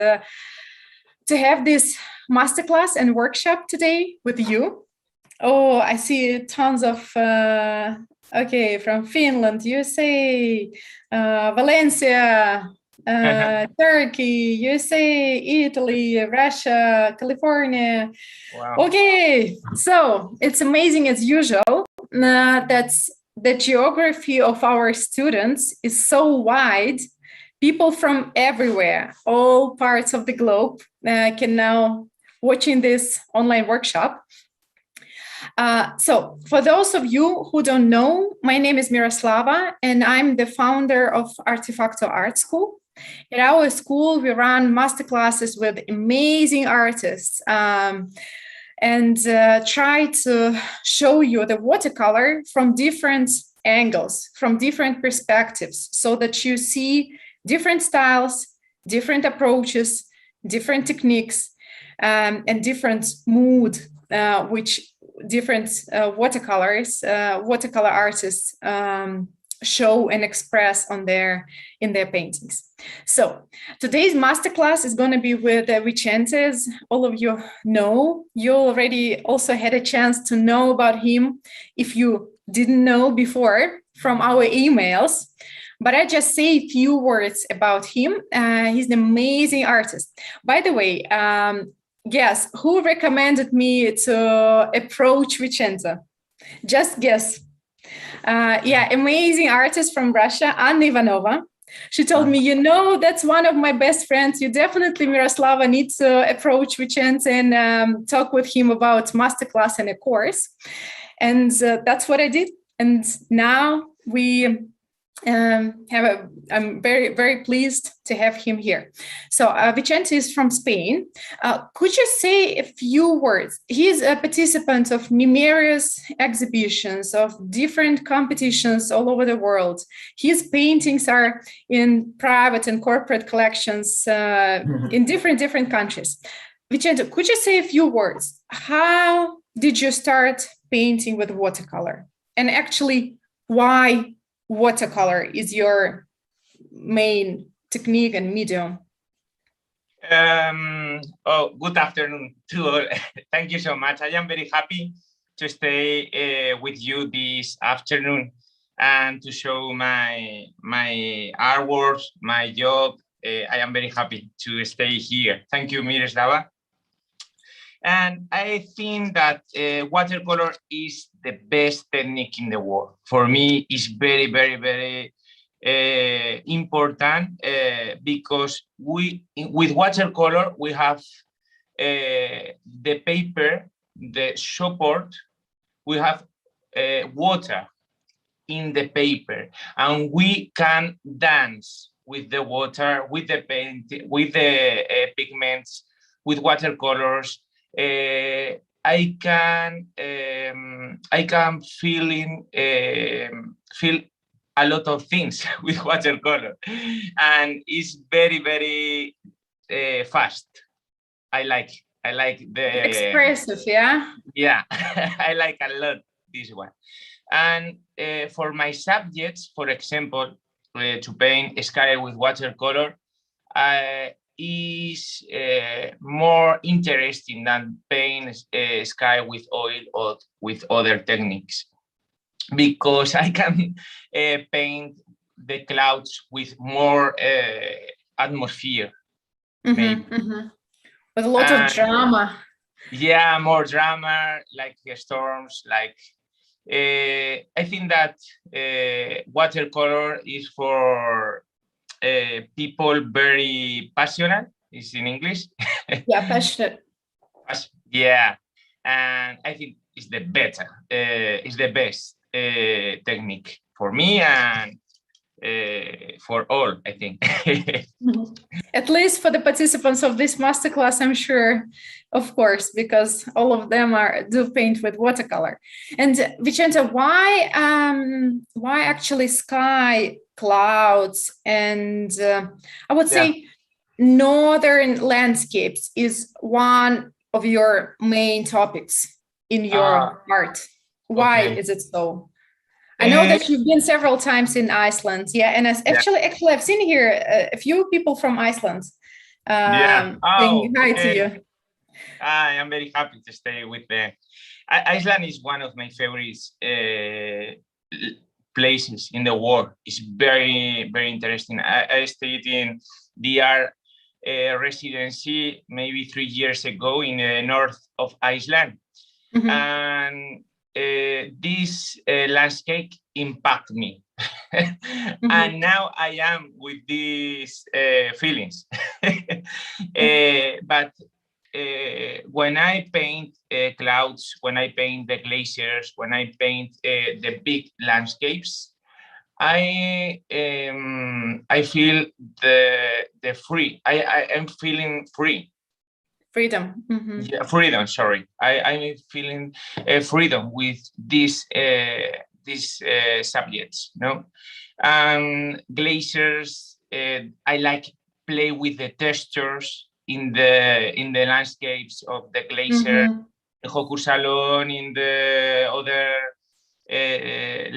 to have this masterclass and workshop today with you. Oh, I see tons of, okay, from Finland, USA, Valencia, Turkey, USA, Italy, Russia, California. Wow. Okay, so it's amazing as usual. That's the geography of our students is so wide. People from everywhere, all parts of the globe, can now watching this online workshop. So for those of you who don't know, my name is Miroslava, and I'm the founder of Artefacto Art School. At our school, we run masterclasses with amazing artists and try to show you the watercolor from different angles, from different perspectives, so that you see different styles, different approaches, different techniques, and different mood, which different watercolor artists show and express in their paintings. So today's masterclass is going to be with Vicente, as all of you know. You already also had a chance to know about him if you didn't know before from our emails. But I just say a few words about him. He's an amazing artist. By the way, guess who recommended me to approach Vicente? Just guess. Amazing artist from Russia, Anna Ivanova. She told me, that's one of my best friends. You definitely, Miroslava, need to approach Vicente and talk with him about masterclass and a course. And that's what I did. And now I'm very, very pleased to have him here. So Vicente is from Spain. Could you say a few words? He's a participant of numerous exhibitions of different competitions all over the world. His paintings are in private and corporate collections in different countries. Vicente, could you say a few words? How did you start painting with watercolor? And actually, why watercolor is your main technique and medium? Good afternoon to all. Thank you so much. I am very happy to stay with you this afternoon and to show my artwork, my job. I am very happy to stay here. Thank you, Miroslava. And I think that watercolor is the best technique in the world. For me, it's very, very, very important because with watercolor, we have the paper, the support, we have water in the paper, and we can dance with the water, with the paint, with the pigments, with watercolors. I can feel a lot of things with watercolor, and it's very, very fast. I like the expressive, yeah. Yeah, I like a lot this one. And for my subjects, for example, to paint sky with watercolor, is more interesting than paint sky with oil or with other techniques, because I can paint the clouds with more atmosphere, maybe. With a lot of drama. Yeah, more drama, like storms, like I think that watercolor is for people very passionate. Is in English. Yeah, passionate. Yeah, and I think it's the better, it's the best technique for me and for all, I think. At least for the participants of this masterclass, I'm sure, of course, because all of them do paint with watercolor. And Vicente, why actually sky, clouds, and I would say northern landscapes is one of your main topics in your art? Why is it so? I know that you've been several times in Iceland, and actually I've seen here a few people from Iceland. saying hi to you. I am very happy to stay with the Iceland is one of my favorite places in the world. It's very, very interesting. I stayed in DR residency maybe 3 years ago in the north of Iceland. And this landscape impact me. And now I am with these feelings. But when I paint clouds, when I paint the glaciers, when I paint the big landscapes, I feel the free. I am feeling free. Freedom. Yeah, freedom. Sorry, I'm feeling freedom with these subjects. No, glaciers. I like play with the textures in the landscapes of the glacier, the Hokusalon, in the other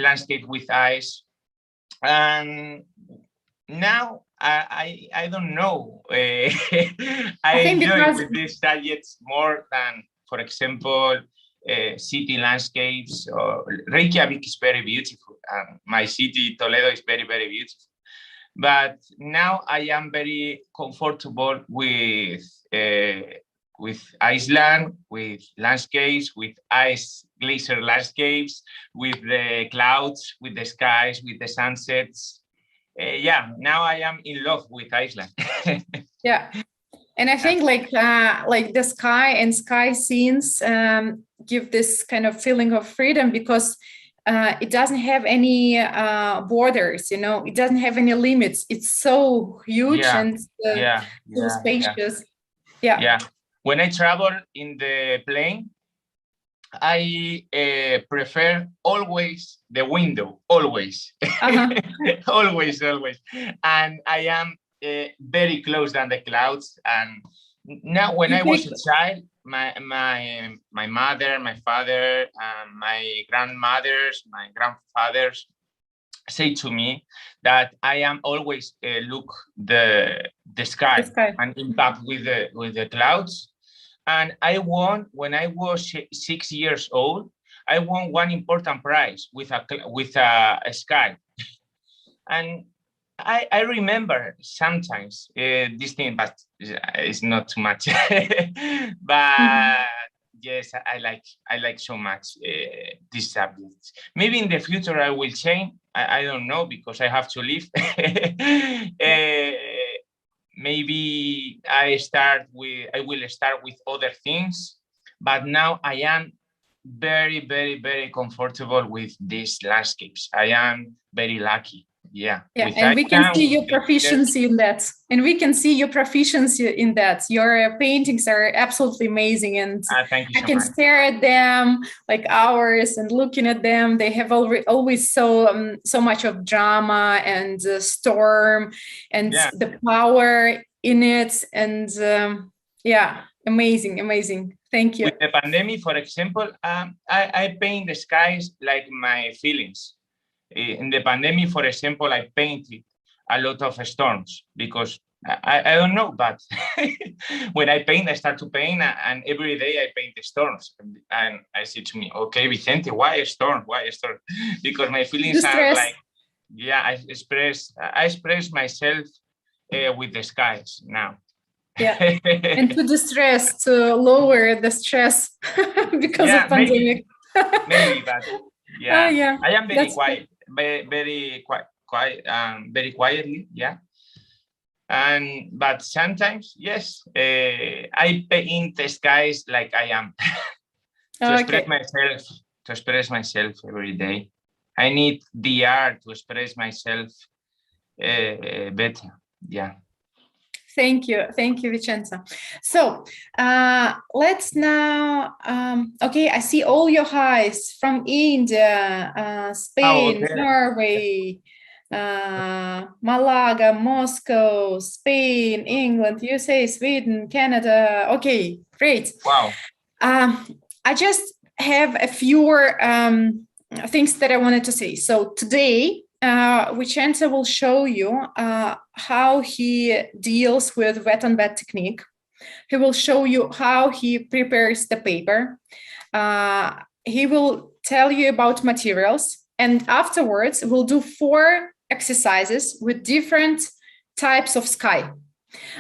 landscape with ice. And now I don't know. I enjoy with these subjects more than, for example, city landscapes. Or Reykjavik is very beautiful, and my city Toledo is very, very beautiful. But now I am very comfortable with Iceland, with landscapes, with ice glacier landscapes, with the clouds, with the skies, with the sunsets. Now I am in love with Iceland. Yeah, and I think like the sky and sky scenes give this kind of feeling of freedom, because it doesn't have any borders, it doesn't have any limits. It's so huge and so spacious. Yeah. When I travel in the plane, I prefer always the window, always. always. And I am very close than the clouds. And now when I was a child, my mother, my father, my grandmothers, my grandfathers say to me that I am always look the sky and impact with the clouds. And I won, when I was 6 years old, I won one important prize with a sky. And I remember sometimes this thing, but it's not too much. But yes, I like so much this subject. Maybe in the future I will change. I don't know, because I have to live. Maybe I will start with other things, but now I am very, very, very comfortable with these landscapes. I am very lucky. Yeah, and we can see your proficiency in that. Your paintings are absolutely amazing, and thank you so I can much. stare at them like hours and looking at them. They have always so much of drama and storm and the power in it, and amazing. Thank you. With the pandemic, for example, I paint the skies like my feelings. In the pandemic, for example, I painted a lot of storms, because I don't know, but when I paint, I start to paint, and every day I paint the storms. And I say to me, okay, Vicente, why a storm? Because my feelings are like, I express myself with the skies now. And to distress, to lower the stress because of pandemic. Maybe, but I am very quiet. Very quietly, but sometimes I paint the skies like I am to express myself every day. I need the art to express myself better. Thank you, Vicente. So let's now, I see all your highs from India, Spain, Norway, Malaga, Moscow, Spain, England, USA, Sweden, Canada. Okay, great. Wow. I just have a few things that I wanted to say. So today, Vicente will show you how he deals with wet on wet technique. He will show you how he prepares the paper. He will tell you about materials. And afterwards, we'll do 4 exercises with different types of sky.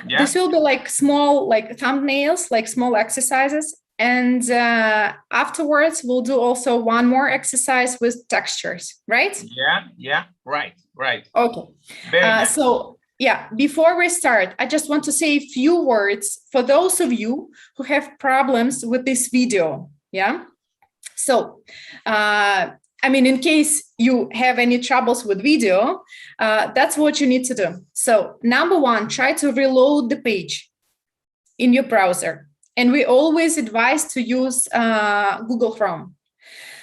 Yeah. This will be like small, like thumbnails, like small exercises. And afterwards, we'll do also one more exercise with textures, right? Yeah, right. Okay. Very nice. So, yeah, before we start, I just want to say a few words for those of you who have problems with this video, yeah? So, I mean, in case you have any troubles with video, that's what you need to do. So, number 1, try to reload the page in your browser. And we always advise to use Google Chrome.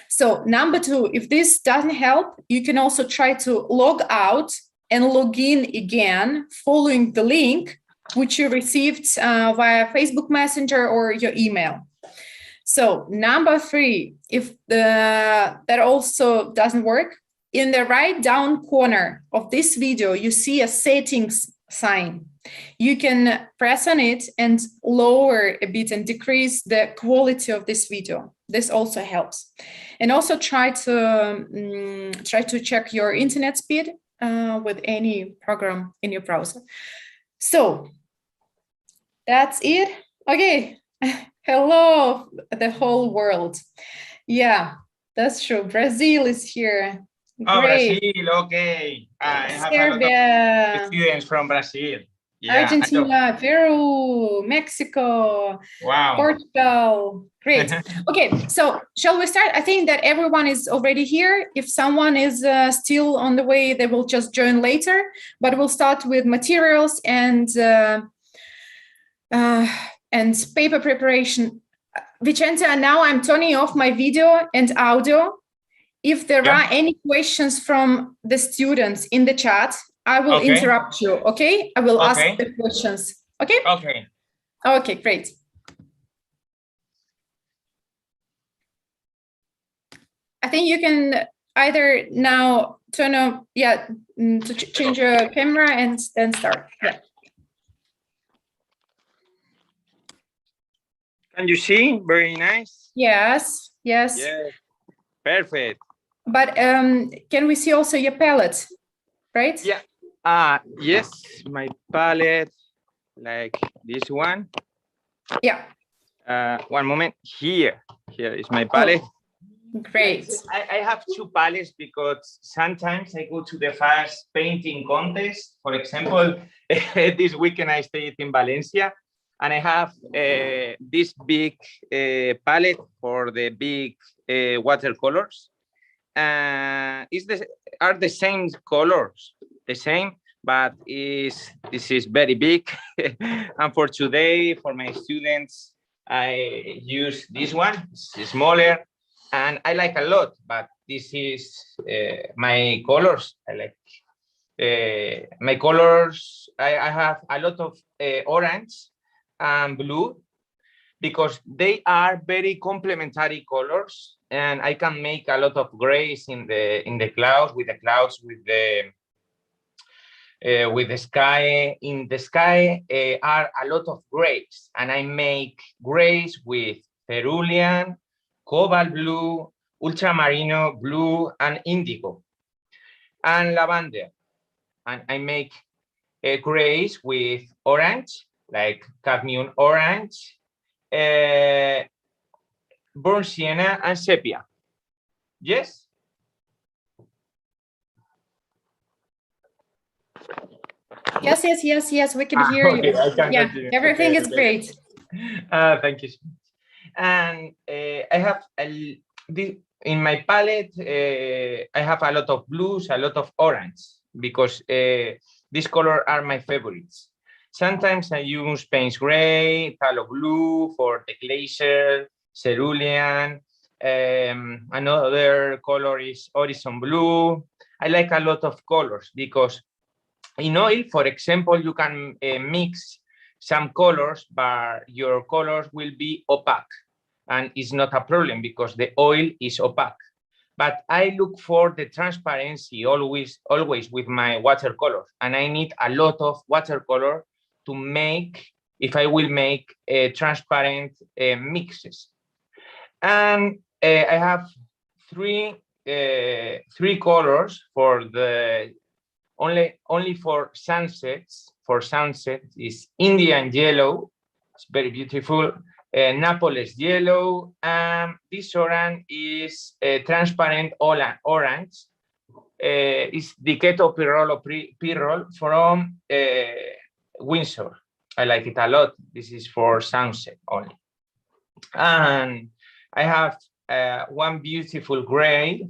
So number 2, if this doesn't help, you can also try to log out and log in again, following the link which you received via Facebook Messenger or your email. So number 3, if that also doesn't work, in the right down corner of this video, you see a settings sign. You can press on it and lower a bit and decrease the quality of this video. This also helps. And also try to check your internet speed with any program in your browser. So that's it. Okay. Hello, the whole world. Yeah, that's true. Brazil is here. Oh, great. Brazil, okay. I have Serbia. A lot of students from Brazil. Yeah, Argentina, Peru, Mexico, wow. Portugal. Great. Okay, so shall we start? I think that everyone is already here. If someone is still on the way, they will just join later. But we'll start with materials and paper preparation. Vicente, now I'm turning off my video and audio. If there are any questions from the students in the chat, I will interrupt you, okay? I will ask the questions, okay? Okay, great. I think you can either now turn on, to change your camera and then start. Yeah. Can you see? Very nice. Yes. Perfect. But can we see also your palette, right? Yeah. Yes, my palette, like this one. Yeah. One moment. Here is my palette. Oh, great. I have 2 palettes because sometimes I go to the fast painting contest. For example, this weekend I stayed in Valencia, and I have this big palette for the big watercolors. Are the same colors, but this is very big. And for today, for my students, I use this one. It's smaller, and I like a lot. But this is my colors. I like my colors. I have a lot of orange and blue, because they are very complementary colors, and I can make a lot of grays in the clouds, with the sky. In the sky are a lot of grays, and I make grays with cerulean, cobalt blue, ultramarino blue, and indigo, and lavender. And I make grays with orange, like cadmium orange, burnt sienna, and sepia. Yes? Yes, we can hear you. Yeah, everything is great. Thank you. And I have in my palette, I have a lot of blues, a lot of orange, because these colors are my favorites. Sometimes I use Payne's Gray, Phthalo Blue for the glacier, cerulean. Another color is Horizon Blue. I like a lot of colors because in oil, for example, you can mix some colors, but your colors will be opaque. And it's not a problem because the oil is opaque. but I look for the transparency always with my watercolor, and I need a lot of watercolor to make, if I will make transparent mixes. And I have three colors for the only for sunsets. For sunset is Indian yellow, it's very beautiful. Naples yellow, and this orange is transparent orange. It's Diqueto Pirrol from Windsor. I like it a lot. This is for sunset only. And I have one beautiful gray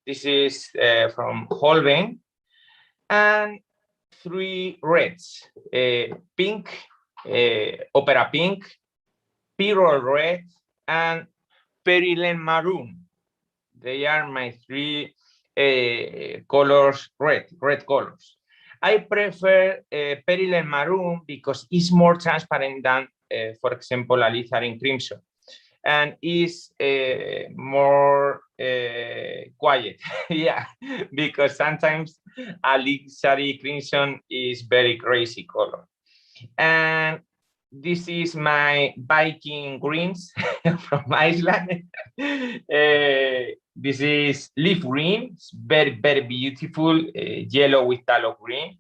this is from Holbein, and three reds, pink, opera pink, Pirrol red, and Perilene maroon. They are my three colors, red colors. I prefer Perilene maroon because it's more transparent than, for example, alizarin crimson, and is more quiet. Yeah, because sometimes alizarin crimson is very crazy color. And this is my Viking greens from Iceland. This is leaf green. It's very, very beautiful, yellow with tallow green.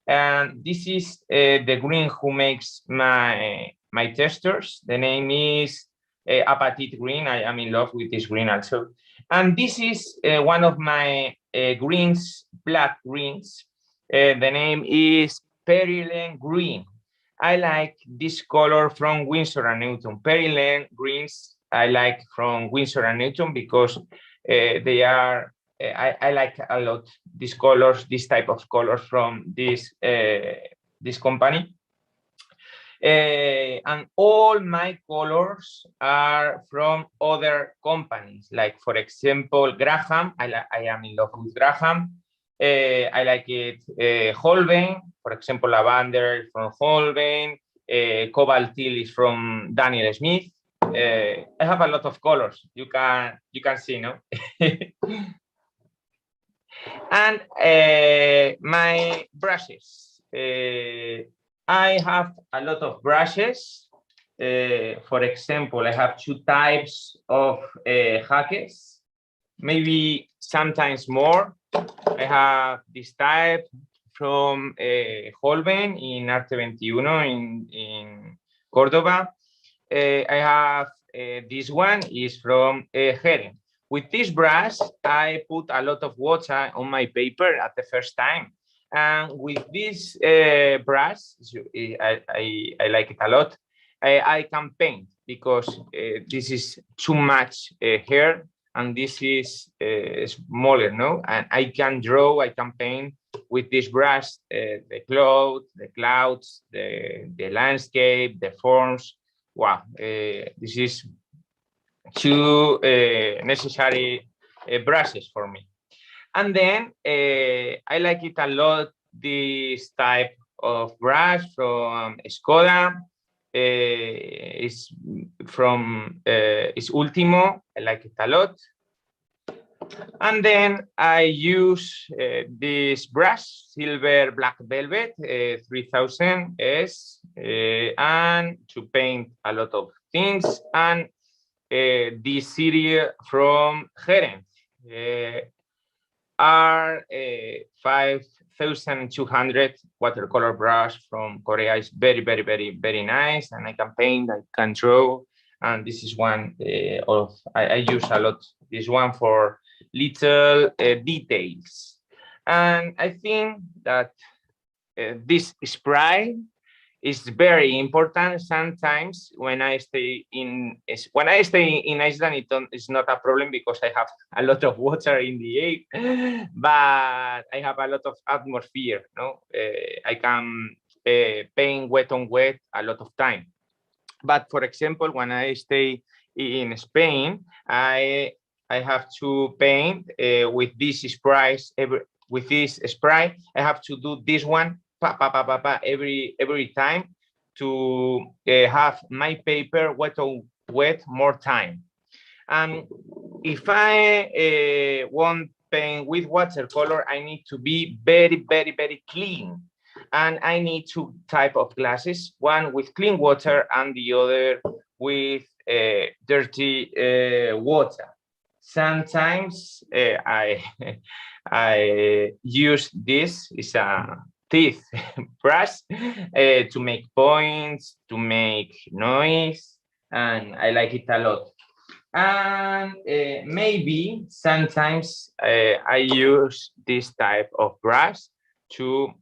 And this is the green who makes my testers. The name is apatite green. I am in love with this green also. And this is one of my greens, black greens. The name is Perilene green. I like this color from Winsor & Newton. Perilene greens I like from Winsor & Newton because they are, I like a lot these colors, this type of colors from this company. And all my colors are from other companies, like for example, Graham. I am in love with Graham. I like it. Holbein, for example, lavender from Holbein. Cobalt teal is from Daniel Smith. I have a lot of colors. You can see, no? And my brushes. I have a lot of brushes. For example, I have two types of hackers, maybe sometimes more. I have this type from Holbein in Arte 21 in Cordoba. I have this one is from Jerez. With this brush, I put a lot of water on my paper at the first time. And with this brush, I like it a lot. I can paint because this is too much hair, and this is smaller, no? And I can draw, I can paint with this brush the clouds, the landscape, the forms. Wow, this is two necessary brushes for me. And then I like it a lot, this type of brush from Skoda. It's from it's Ultimo. I like it a lot. And then I use this brush, Silver Black Velvet 3000S, and to paint a lot of things. And this series from Jerez are 5,200 watercolor brush from Korea. Is very, very, very, very nice, and I can paint, I can draw. And this is one of I use a lot. This one for little details. And I think that this spray is very important. Sometimes when I stay in Iceland, it's not a problem because I have a lot of water in the air, but I have a lot of atmosphere. No, I can paint wet on wet a lot of time. But for example, when I stay in Spain, I have to paint with this spray. With this spray, I have to do this one every time to have my paper wet more time. And if I want paint with watercolor, I need to be very, very, very clean. And I need two type of glasses, one with clean water and the other with dirty water. Sometimes I use this, is a teeth brush to make points, to make noise, and I like it a lot. And maybe sometimes I use this type of brush to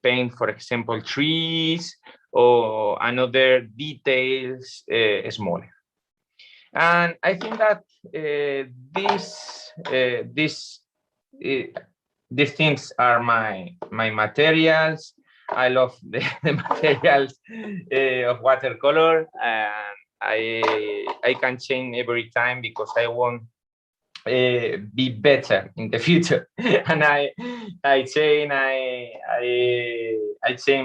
paint, for example, trees or another details smaller. And I think that these things are my materials. I love the materials of watercolor, and I can change every time because I want be better in the future. And I change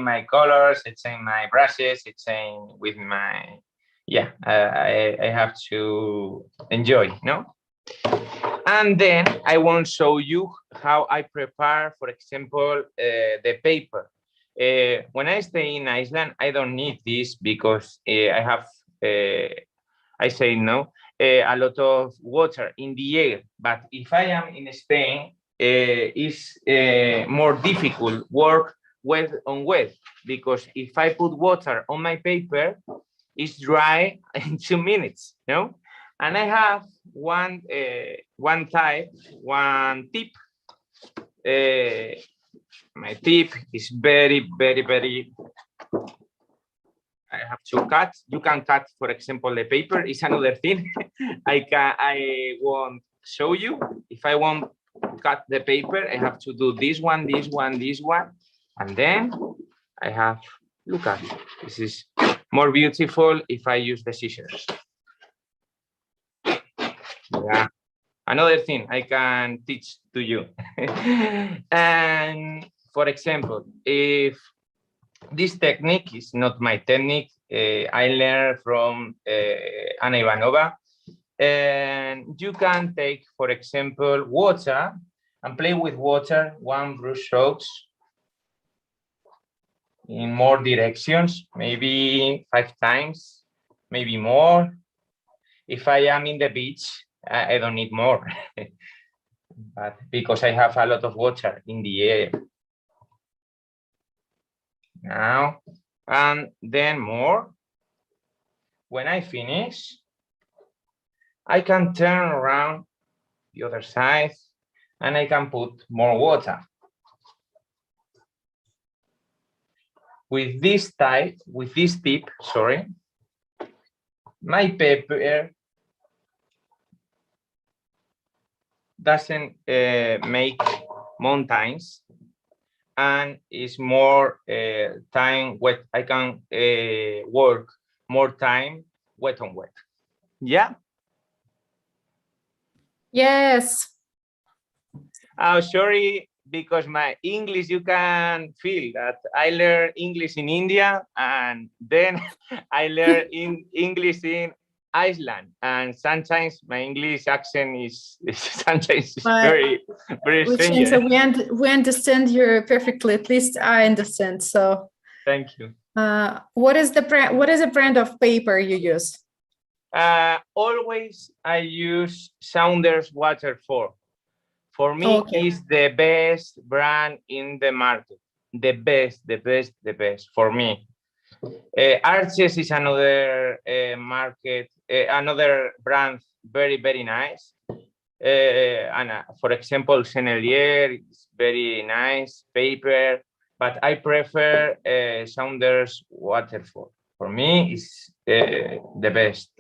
my colors, I change my brushes, I change with my I have to enjoy, no? And then I want to show you how I prepare, for example, the paper. When I stay in Iceland, I don't need this because I have, I say no, a lot of water in the air. But if I am in Spain, it's more difficult work wet on wet, because if I put water on my paper, it's dry in 2 minutes, no? And I have one tip. My tip is very, very, very. I have to cut. You can cut, for example, the paper. Is another thing. I won't show you. If I want to cut the paper, I have to do this one, this one, this one, and then I have. Look at it. This is more beautiful if I use the scissors. Yeah. Another thing I can teach to you. And for example, if this technique is not my technique, I learned from Anna Ivanova, and you can take, for example, water and play with water, one brush strokes in more directions, maybe 5 times, maybe more. If I am in the beach, I don't need more, but because I have a lot of water in the air. Now, and then more. When I finish, I can turn around the other side and I can put more water. With this tip, sorry, my paper doesn't make mountains and is more time wet. I can work more time wet on wet. Yeah. Yes. Oh, sorry, because my English, you can feel that I learned English in India and then I learned English in Iceland, and sometimes my English accent is sometimes very, very strange. So we understand you perfectly. At least I understand. So thank you. What is the brand of paper you use? Always I use Saunders Waterfall. For me, is the best brand in the market. The best for me. Arches is another market, another brand, very, very nice. And for example, Sennelier is very nice paper, but I prefer Saunders Waterfall. For me, is the best.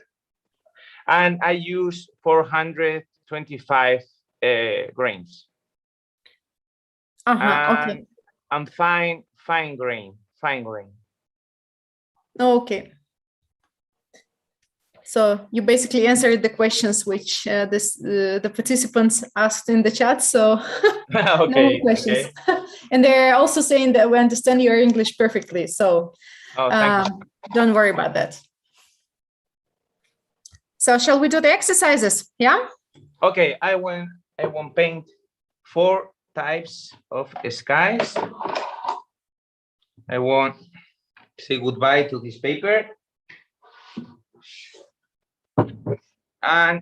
And I use 425 grains. Okay. And fine grain. Okay. So you basically answered the questions which the participants asked in the chat. So okay, no more questions. Okay. And they're also saying that we understand your English perfectly. So don't worry about that. So shall we do the exercises? Yeah. Okay, I want paint 4 types of skies. I want say goodbye to this paper. And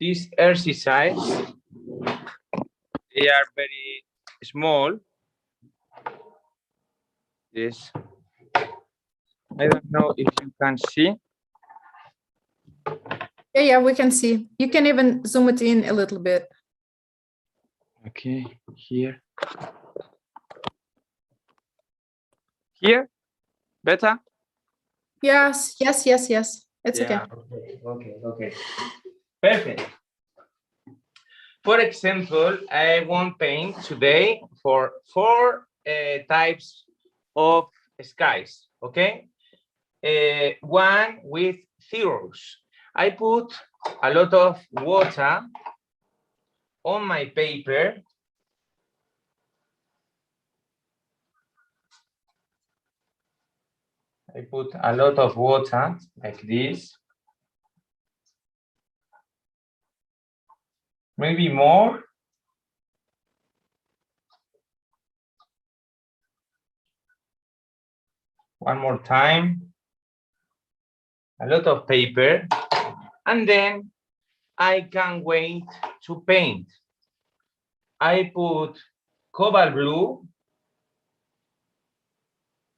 these exercises, they are very small. Yes. I don't know if you can see. Yeah, we can see. You can even zoom it in a little bit. Okay, here. Here? Better? Yes. It's okay. Okay. Perfect. For example, I want paint today for 4 types of skies, okay? One with zeros. I put a lot of water on my paper. I put a lot of water like this. Maybe more. One more time. A lot of paper. And then I can wait to paint. I put cobalt blue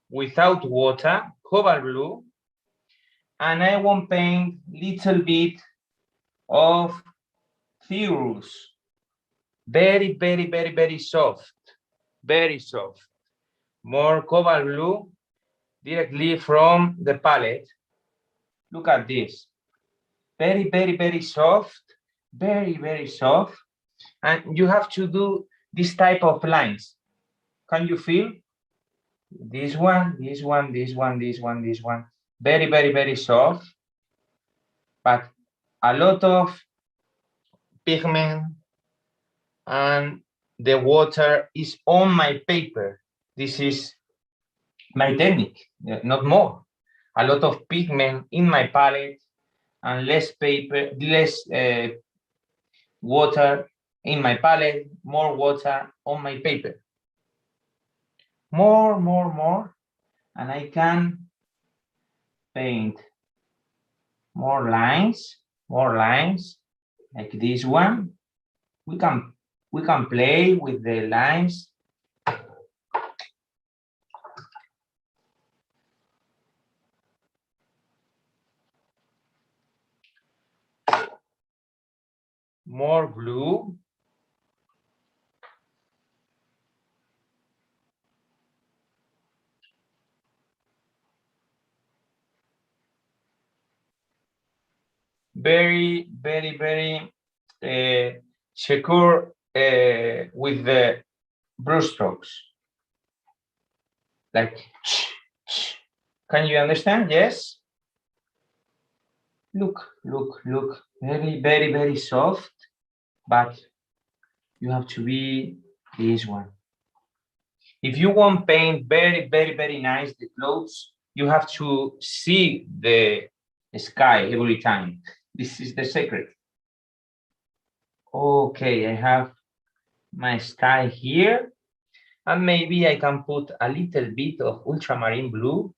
without water, cobalt blue, and I want paint little bit of Theurus. Very soft, very soft. More cobalt blue directly from the palette. Look at this. Very soft, very soft. And you have to do this type of lines. Can you feel? This one. Very soft, but a lot of pigment, and the water is on my paper. This is my technique, not more. A lot of pigment in my palette and less paper, less water in my palette, more water on my paper. More, and I can paint more lines, like this one. We can play with the lines. More blue. Very secure with the brush strokes. Like, can you understand? Yes. Look. Very soft, but you have to be this one. If you want paint very nice the clothes, you have to see the sky every time. This is the secret. Okay, I have my sky here, and maybe I can put a little bit of ultramarine blue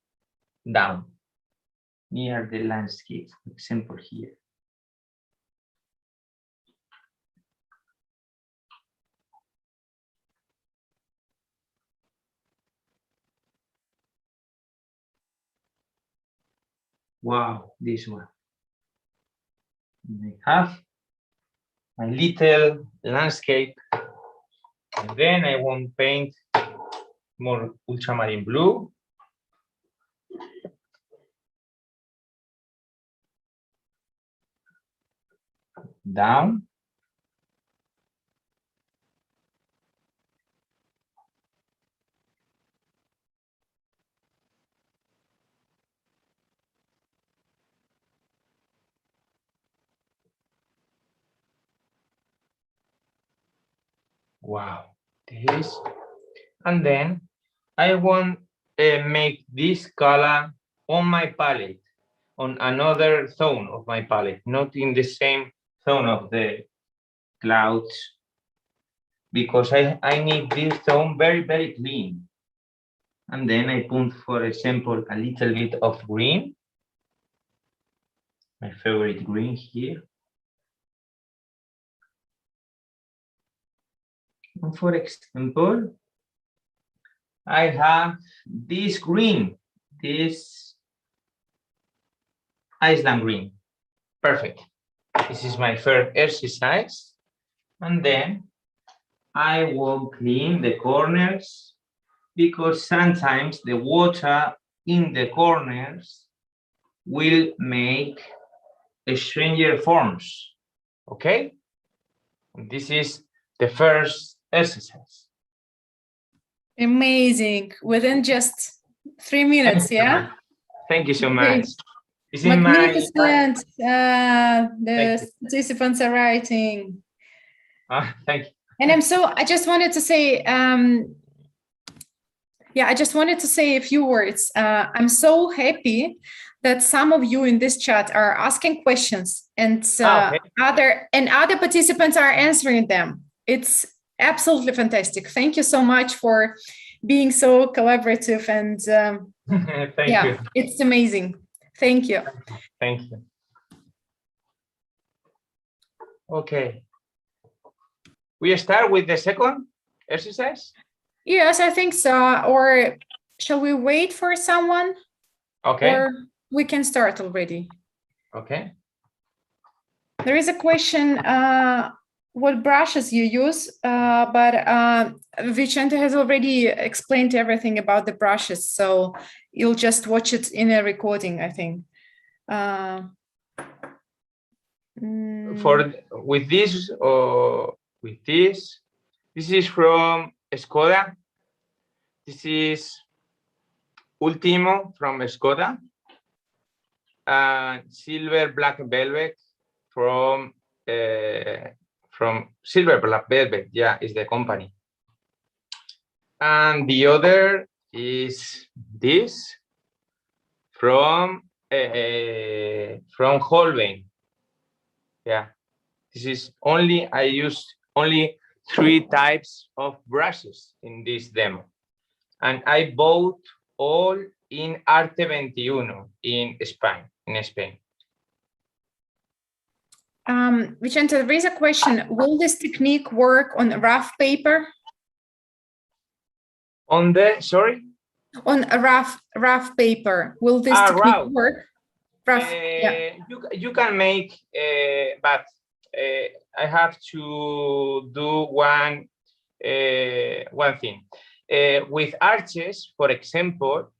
down near the landscape, for example, here. Wow, this one. I have my little landscape, and then I want to paint more ultramarine blue. Down. Wow, this. And then I want to make this color on my palette on another zone of my palette, not in the same zone of the clouds, because I need this zone very, very clean. And then I put, for example, a little bit of green, my favorite green here. And for example, I have this green, this Iceland green. Perfect. This is my first exercise. And then I will clean the corners, because sometimes the water in the corners will make stranger forms. Okay? And this is the first exercise. Amazing. Within just 3 minutes, yeah? Thank you so much. It's magnificent. The participants are writing. Thank you. And I just wanted to say, I just wanted to say a few words. I'm so happy that some of you in this chat are asking questions, and other participants are answering them. It's absolutely fantastic. Thank you so much for being so collaborative, and Thank you. It's amazing. Thank you. Thank you. Okay. We start with the second exercise? Yes, I think so. Or shall we wait for someone? Okay. Or we can start already. Okay. There is a question, what brushes you use, but Vicente has already explained everything about the brushes, so you'll just watch it in a recording, I think. With this or with this is from Skoda. This is Ultimo from Skoda. Silver Black Velvet from Silver Black Velvet, yeah, is the company. And the other is this from Holbein. Yeah, this is I use only 3 types of brushes in this demo, and I bought all in Arte 21 in Spain. Vicente, there is a question. Will this technique work on rough paper? On the, sorry? On a rough paper. Will this technique work? Rough, yeah. You can make, but I have to do one thing. With arches, for example,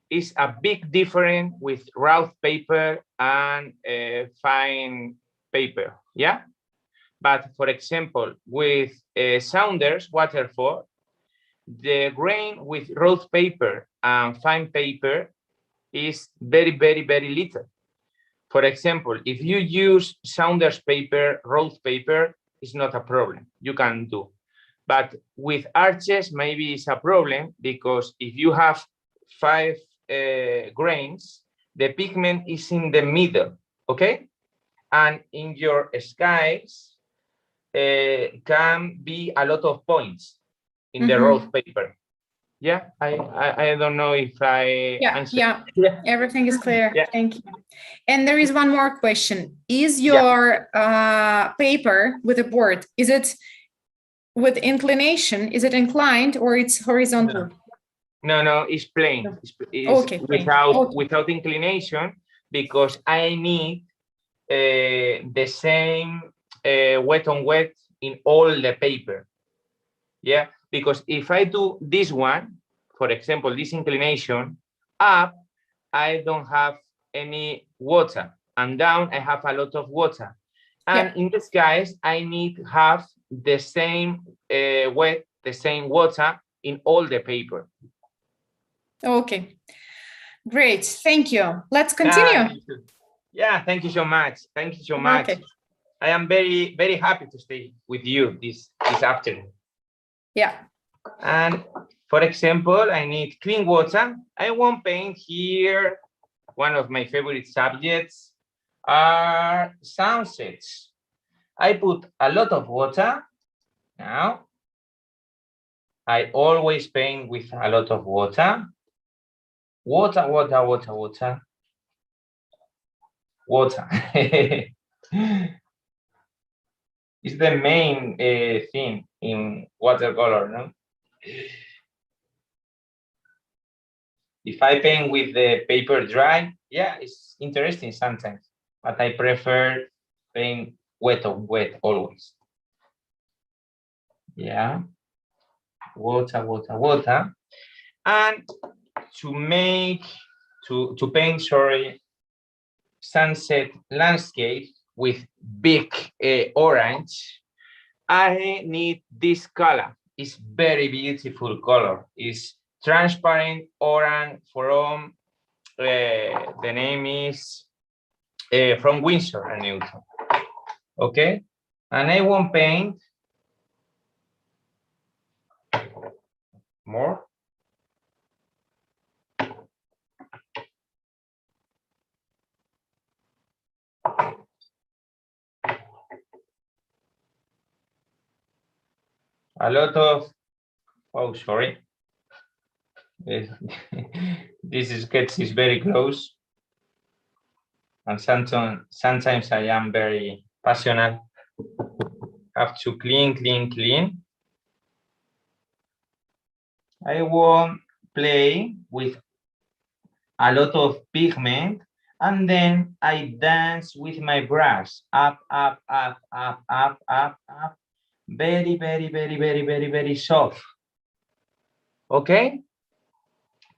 is a big difference with rough paper and fine paper, yeah? But for example, with Saunders waterfall, the grain with rough paper and fine paper is very, very, very little. For example, if you use Saunders paper, rough paper, it's not a problem, you can do. But with arches, maybe it's a problem, because if you have 5 grains, the pigment is in the middle, okay? And in your skies, can be a lot of points in the rough paper. Yeah, I don't know if I answered. Yeah, everything is clear. Yeah. Thank you. And there is one more question. Is your paper with a board, is it with inclination? Is it inclined or it's horizontal? No, it's plain. It's without inclination, because I need the same wet on wet in all the paper. Yeah, because if I do this one, for example, this inclination, up, I don't have any water, and down, I have a lot of water. And in the skies, I need to have the same wet, the same water in all the paper. Okay, great. Thank you. Let's continue. Yeah, thank you so much. Thank you so much. Okay. I am very, very happy to stay with you this afternoon. Yeah. And for example, I need clean water. I won't paint here one of my favorite subjects are sunsets. I put a lot of water now. I always paint with a lot of water. Water, water, water, water. Water. It's the main thing in watercolor, no? If I paint with the paper dry, yeah, it's interesting sometimes, but I prefer paint wet on wet always. Yeah, water, water, water. And to paint, sorry, sunset landscape with big orange, I need this color. It's very beautiful color. It's transparent orange from the name is from Winsor and Newton. Okay, and I want paint more. A lot of, oh, sorry. This sketch is very close. And sometimes I am very passionate. Have to clean, clean, clean. I won't play with a lot of pigment, and then I dance with my brush up, up, up, up, up, up, up. Very, very, very, very, very, very soft. Okay.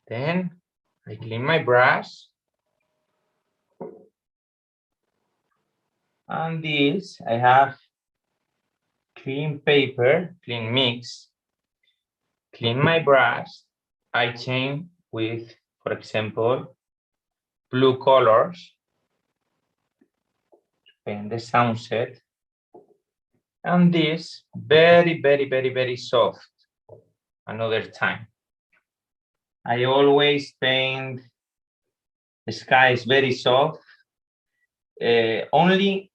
Then I clean my brush. And this, I have clean paper, clean mix, clean my brush. I change with, for example, blue colors, paint the sunset. And this, very, very, very, very soft. Another time. I always paint the sky is very soft. Only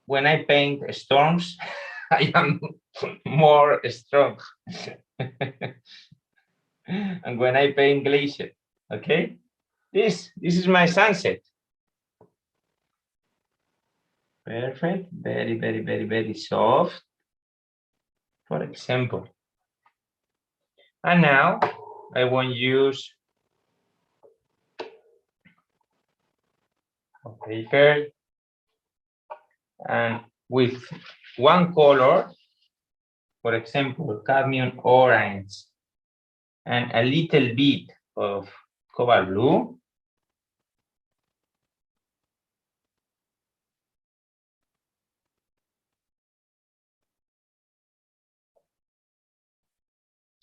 when I paint storms, I am more strong. And when I paint glacier, okay? This is my sunset. Perfect, very, very, very, very soft, for example. And now I want to use a paper and with one color, for example, cadmium orange, and a little bit of cobalt blue.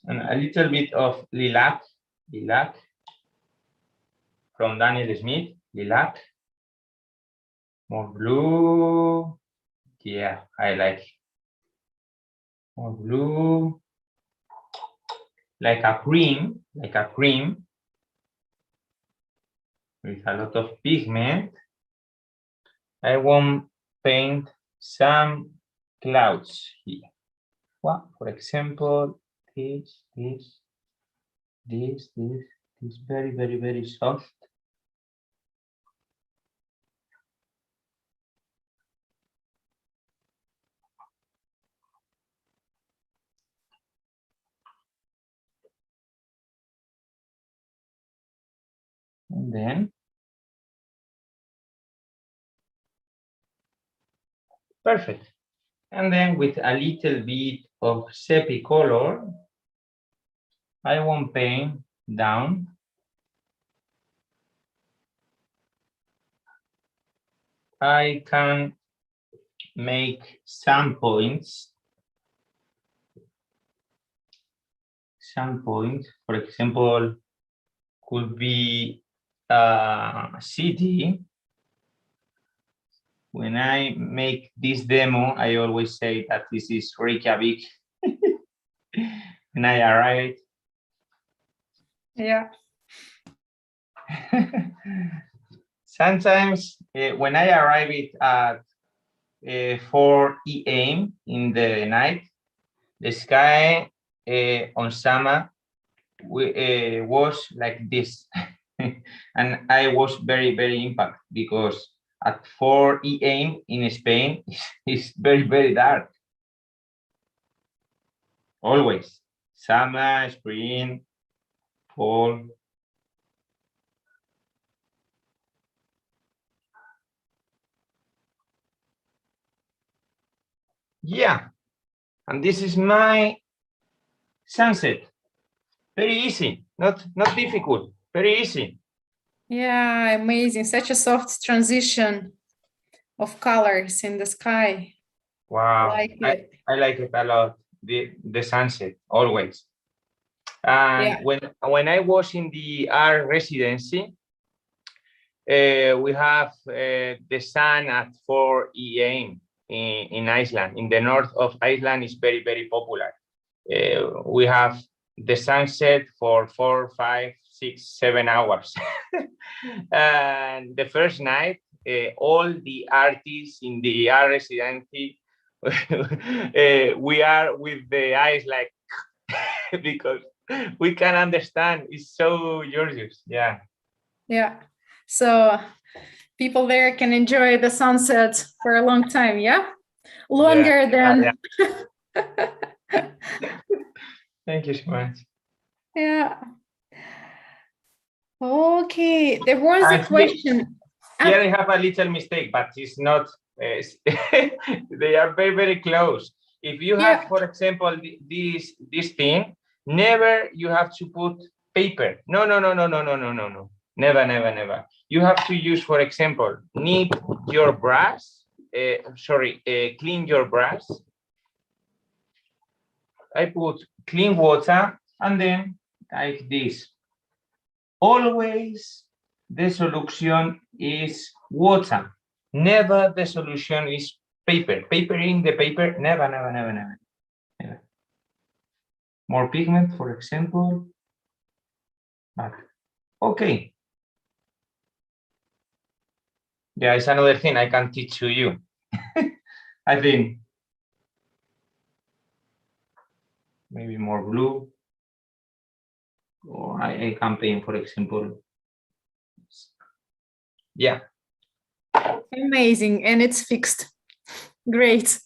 And a little bit of lilac from Daniel Smith, lilac. More blue. Yeah, I like it. More blue. Like a cream, with a lot of pigment. I want paint some clouds here. Well, for example, this very, very, very soft. And then, perfect. And then with a little bit of sepia color, I want paint down. I can make some points. For example, could be a city. When I make this demo, I always say that this is Reykjavik. When I arrived. Yeah. Sometimes when I arrive at 4 a.m. in the night, the sky on summer was like this. And I was very, very impacted because at 4 a.m. in Spain, it's very, very dark. Always. Summer, spring, fall. Yeah. And this is my sunset. Very easy, not difficult, very easy. Yeah, amazing. Such a soft transition of colors in the sky. Wow, I like it a lot, the sunset, always. And when I was in the art residency, we have the sun at 4 a.m. in Iceland. In the north of Iceland is very, very popular. We have the sunset for 4, 5, 6, 7 hours. And the first night, all the artists in the art residency, we are with the eyes like, because we can understand. It's so gorgeous. Yeah. Yeah. So people there can enjoy the sunset for a long time. Yeah. Longer than. Thank you so much. Yeah. Okay. There was a question. Here I have a little mistake, but it's not. They are very, very close. If you have, for example, this thing, never you have to put paper. No. Never, never, never. You have to use, for example, knead your brush. Clean your brush. I put clean water and then like this. Always the solution is water. Never the solution is paper. Paper in the paper, never, never, never, never. Never. More pigment, for example. But okay. Yeah, it's another thing I can teach to you. I think maybe more blue. Or I can paint, for example. Yeah. Amazing. And it's fixed. Great.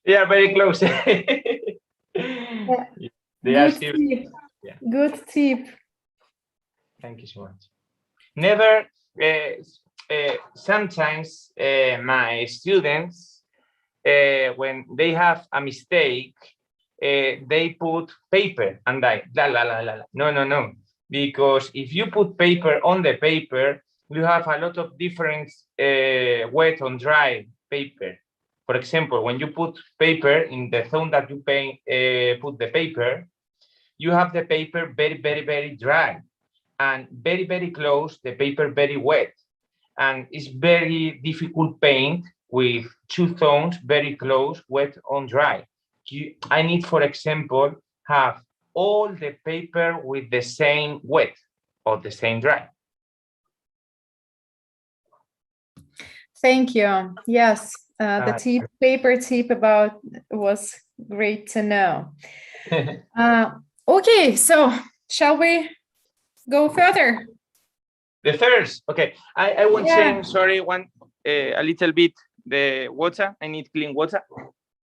Yeah, very close. Good tip. Yeah. Good tip. Thank you so much. Never, sometimes my students, when they have a mistake, they put paper and no. Because if you put paper on the paper, you have a lot of different wet and dry paper. For example, when you put paper in the zone that you put the paper, you have the paper very, very, very dry, and very, very close, the paper very wet. And it's very difficult paint with two tones very close, wet and dry. I need, for example, have all the paper with the same wet or the same dry. Thank you. Yes, the paper tip about was great to know. Okay, so shall we go further? The first, okay. I want to change, sorry, a little bit the water. I need clean water.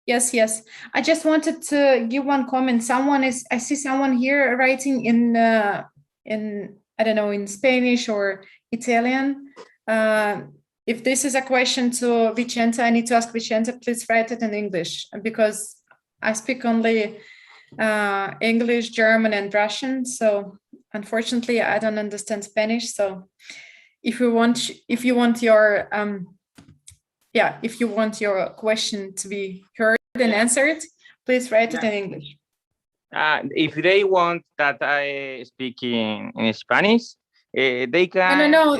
Yes. I just wanted to give one comment. I see someone here writing in I don't know, in Spanish or Italian. If this is a question to Vicente, I need to ask Vicente, please write it in English, because I speak only English, German, and Russian. So unfortunately, I don't understand Spanish. So if you want your if you want your question to be heard and answered, please write it in English. If they want that I speak in Spanish, they can. No.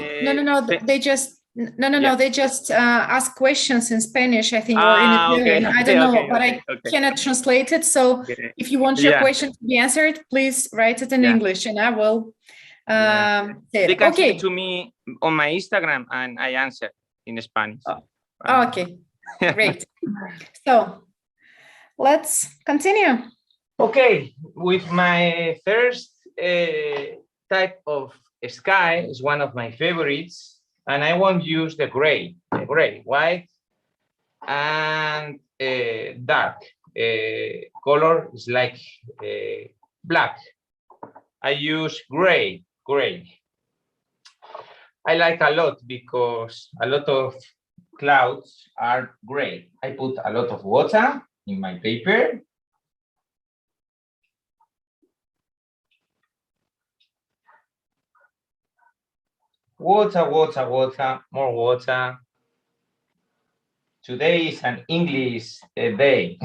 They just They just ask questions in Spanish, I think, or in Italian. I don't know, but I cannot translate it. So if you want your question to be answered, please write it in English, and I will They can send Okay. it to me on my Instagram and I answer in Spanish. Okay, great. So let's continue. Okay, with my first type of sky is one of my favorites, and I won't use the gray, white, and dark color is like black. I use gray. I like a lot because a lot of clouds are gray. I put a lot of water in my paper. Water, more water. Today is an English day.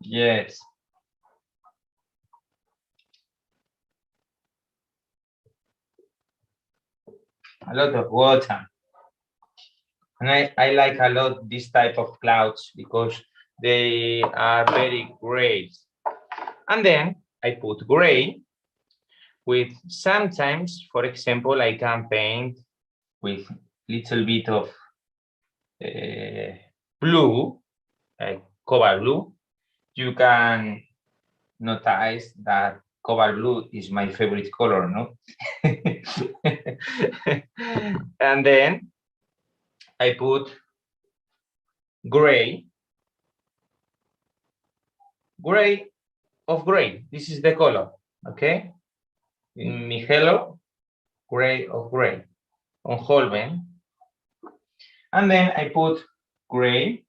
Yes. A lot of water. And I like a lot this type of clouds because they are very gray. And then I put gray with sometimes, for example, I can paint with little bit of blue, like cobalt blue. You can notice that cobalt blue is my favorite color, no? And then I put gray of gray. This is the color, okay? In mi hello, gray of gray on Holben. And then I put gray.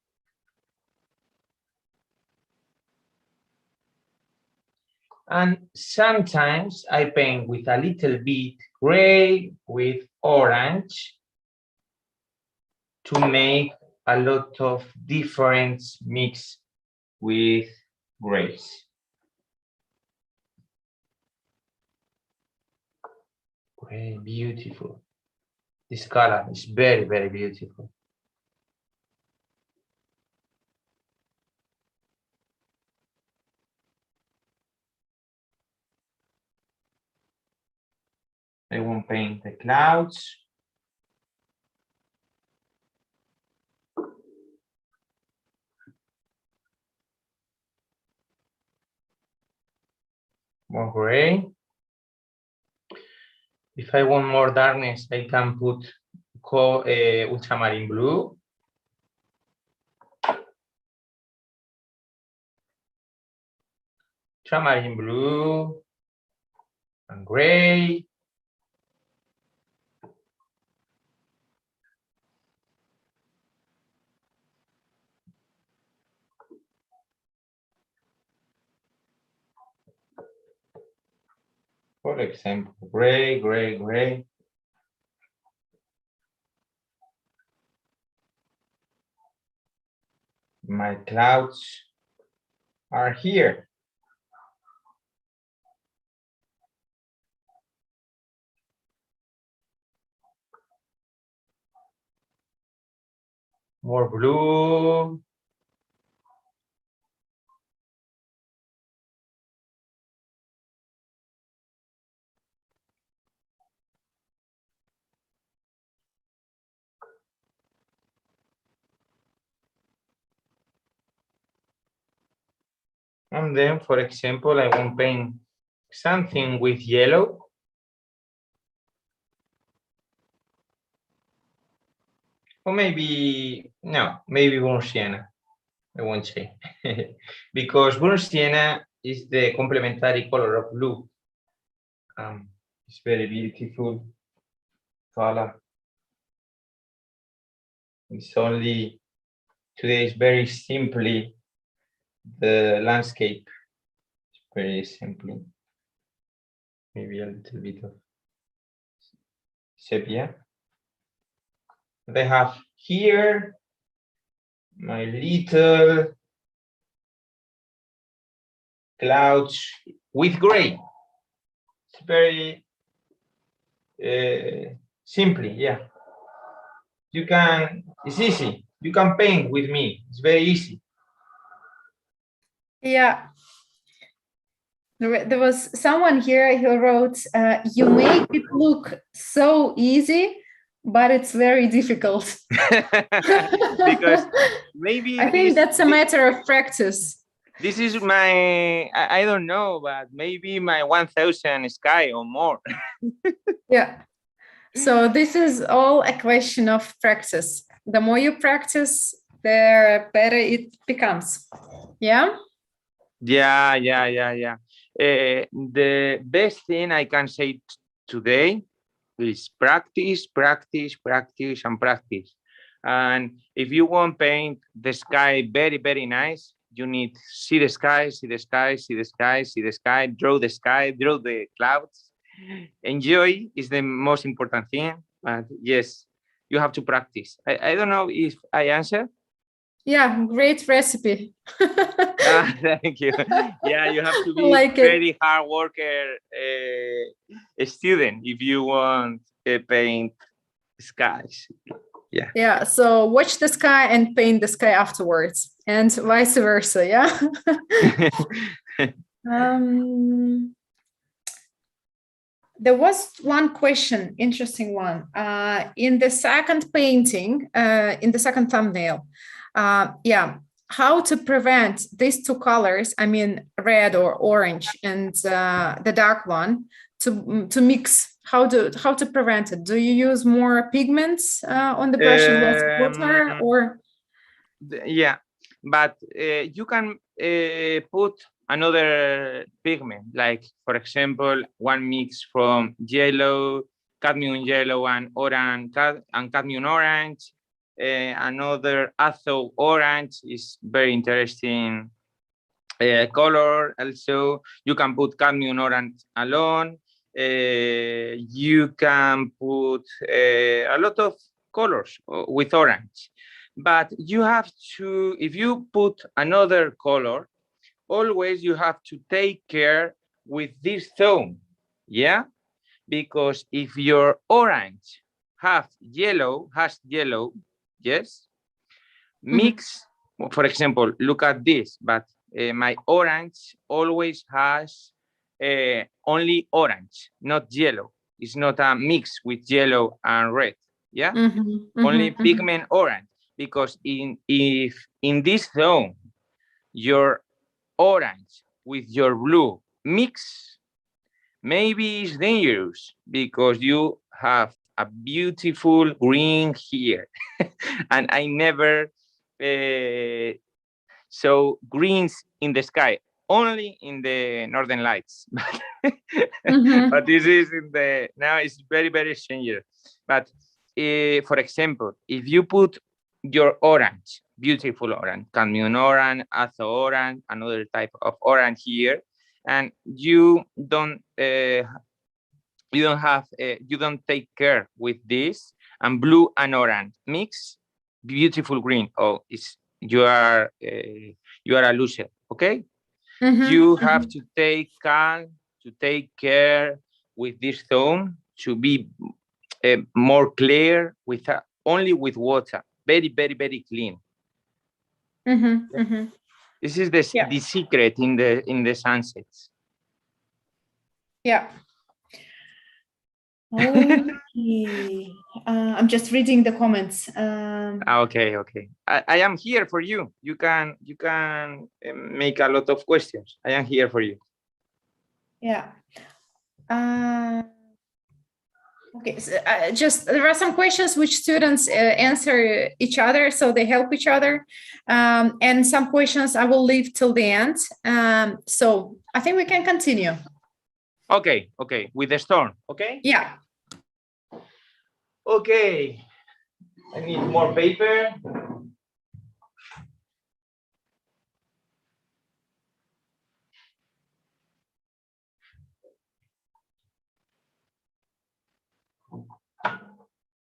And sometimes I paint with a little bit gray with orange to make a lot of different mix with grays. Okay, beautiful. This color is very, very beautiful. I won't paint the clouds. More gray. If I want more darkness, I can put ultramarine blue. Ultramarine blue and gray. For example, gray. My clouds are here. More blue. And then, for example, I want to paint something with yellow. Or maybe, no, maybe burnt sienna. I won't say. Because burnt sienna is the complementary color of blue. It's very beautiful color. It's only, today is very simply the landscape. It's very simply. Maybe a little bit of sepia. They have here my little clouds with gray. It's very simply, yeah. You can, it's easy. You can paint with me. It's very easy. Yeah. There was someone here who wrote, you make it look so easy, but it's very difficult. Because maybe I think that's a matter of practice. This is my, I don't know, but maybe my 1000 sky or more. Yeah. So this is all a question of practice. The more you practice, the better it becomes. Yeah? Yeah. The best thing I can say today is practice, practice, practice, and practice. And if you want to paint the sky very, very nice, you need see the sky, see the sky, see the sky, see the sky, draw the sky, draw the clouds. Enjoy is the most important thing. But yes, you have to practice. I don't know if I answer. Yeah, great recipe. Thank you. Yeah, you have to be like very hard worker student if you want to paint skies. Yeah. Yeah. So watch the sky and paint the sky afterwards, and vice versa. Yeah. There was one question, interesting one. In the second painting, in the second thumbnail, yeah, how to prevent these two colors, I mean, red or orange and the dark one to mix? How to prevent it? Do you use more pigments on the brush and less water, or? Yeah, but you can put another pigment, like for example, one mix from yellow, cadmium yellow, and orange, and cadmium orange. Another azul orange is very interesting color. Also, you can put cadmium orange alone. You can put a lot of colors with orange, but you have to, if you put another color, always you have to take care with this tone. Yeah, because if your orange has yellow, yes, mix, for example, look at this, but my orange always has only orange, not yellow. It's not a mix with yellow and red. Yeah, only pigment orange, because if in this zone your orange with your blue mix, maybe it's dangerous because you have a beautiful green here. And I never saw greens in the sky, only in the northern lights. But this is in the, now it's very, very dangerous. But for example, if you put your orange, beautiful orange, cadmium orange, azul orange, another type of orange here, and you don't take care with this, and blue and orange mix, beautiful green. Oh, it's you are a loser. Okay, you have to take care with this tone to be more clear with only with water, very, very, very clean. This is the secret in the sunsets. Yeah. Okay. I'm just reading the comments. Okay. I am here for you. You can make a lot of questions. I am here for you. Yeah. Okay. So, just there are some questions which students answer each other, so they help each other, and some questions I will leave till the end. So I think we can continue. Okay, with the storm, okay? Yeah. Okay, I need more paper.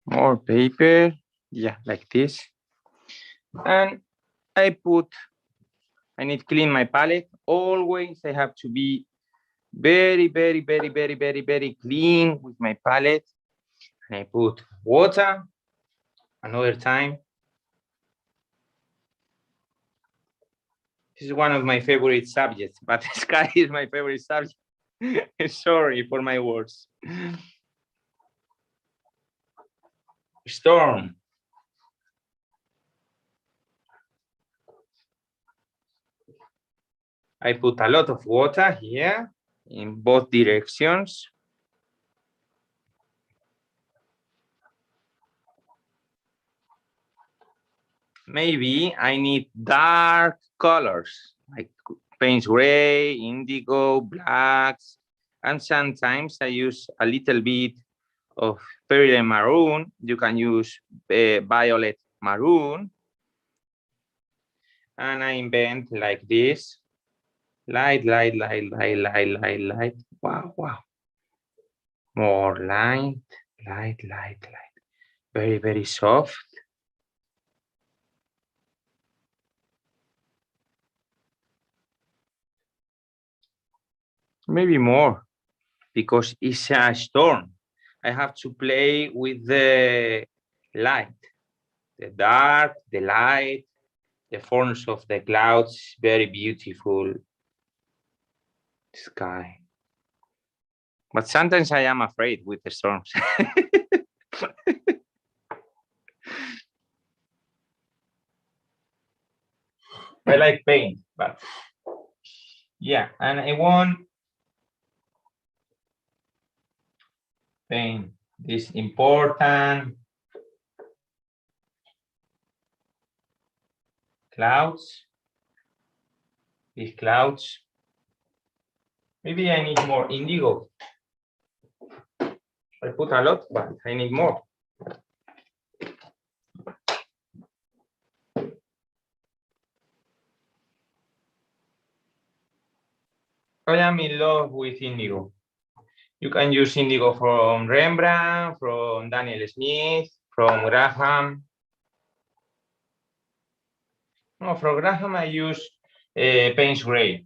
More paper, yeah, like this. And I need to clean my palette. Always I have to be very, very, very, very, very, very clean with my palette. And I put water another time. This is one of my favorite subjects, but sky is my favorite subject. Sorry for my words. Storm. I put a lot of water here in both directions. Maybe I need dark colors like paints gray, indigo, blacks, and sometimes I use a little bit of peridot maroon. You can use violet maroon. And I invent like this. Light, light, light, light, light, light, light. Wow, wow. More light, light, light, light. Very, very soft. Maybe more, because it's a storm. I have to play with the light, the dark, the light, the forms of the clouds. Very beautiful sky. But sometimes I am afraid with the storms. I like paint, but yeah, and I want paint this important clouds, these clouds. Maybe I need more indigo. I put a lot, but I need more. I am in love with indigo. You can use indigo from Rembrandt, from Daniel Smith, from Graham. No, from Graham I use Payne's gray.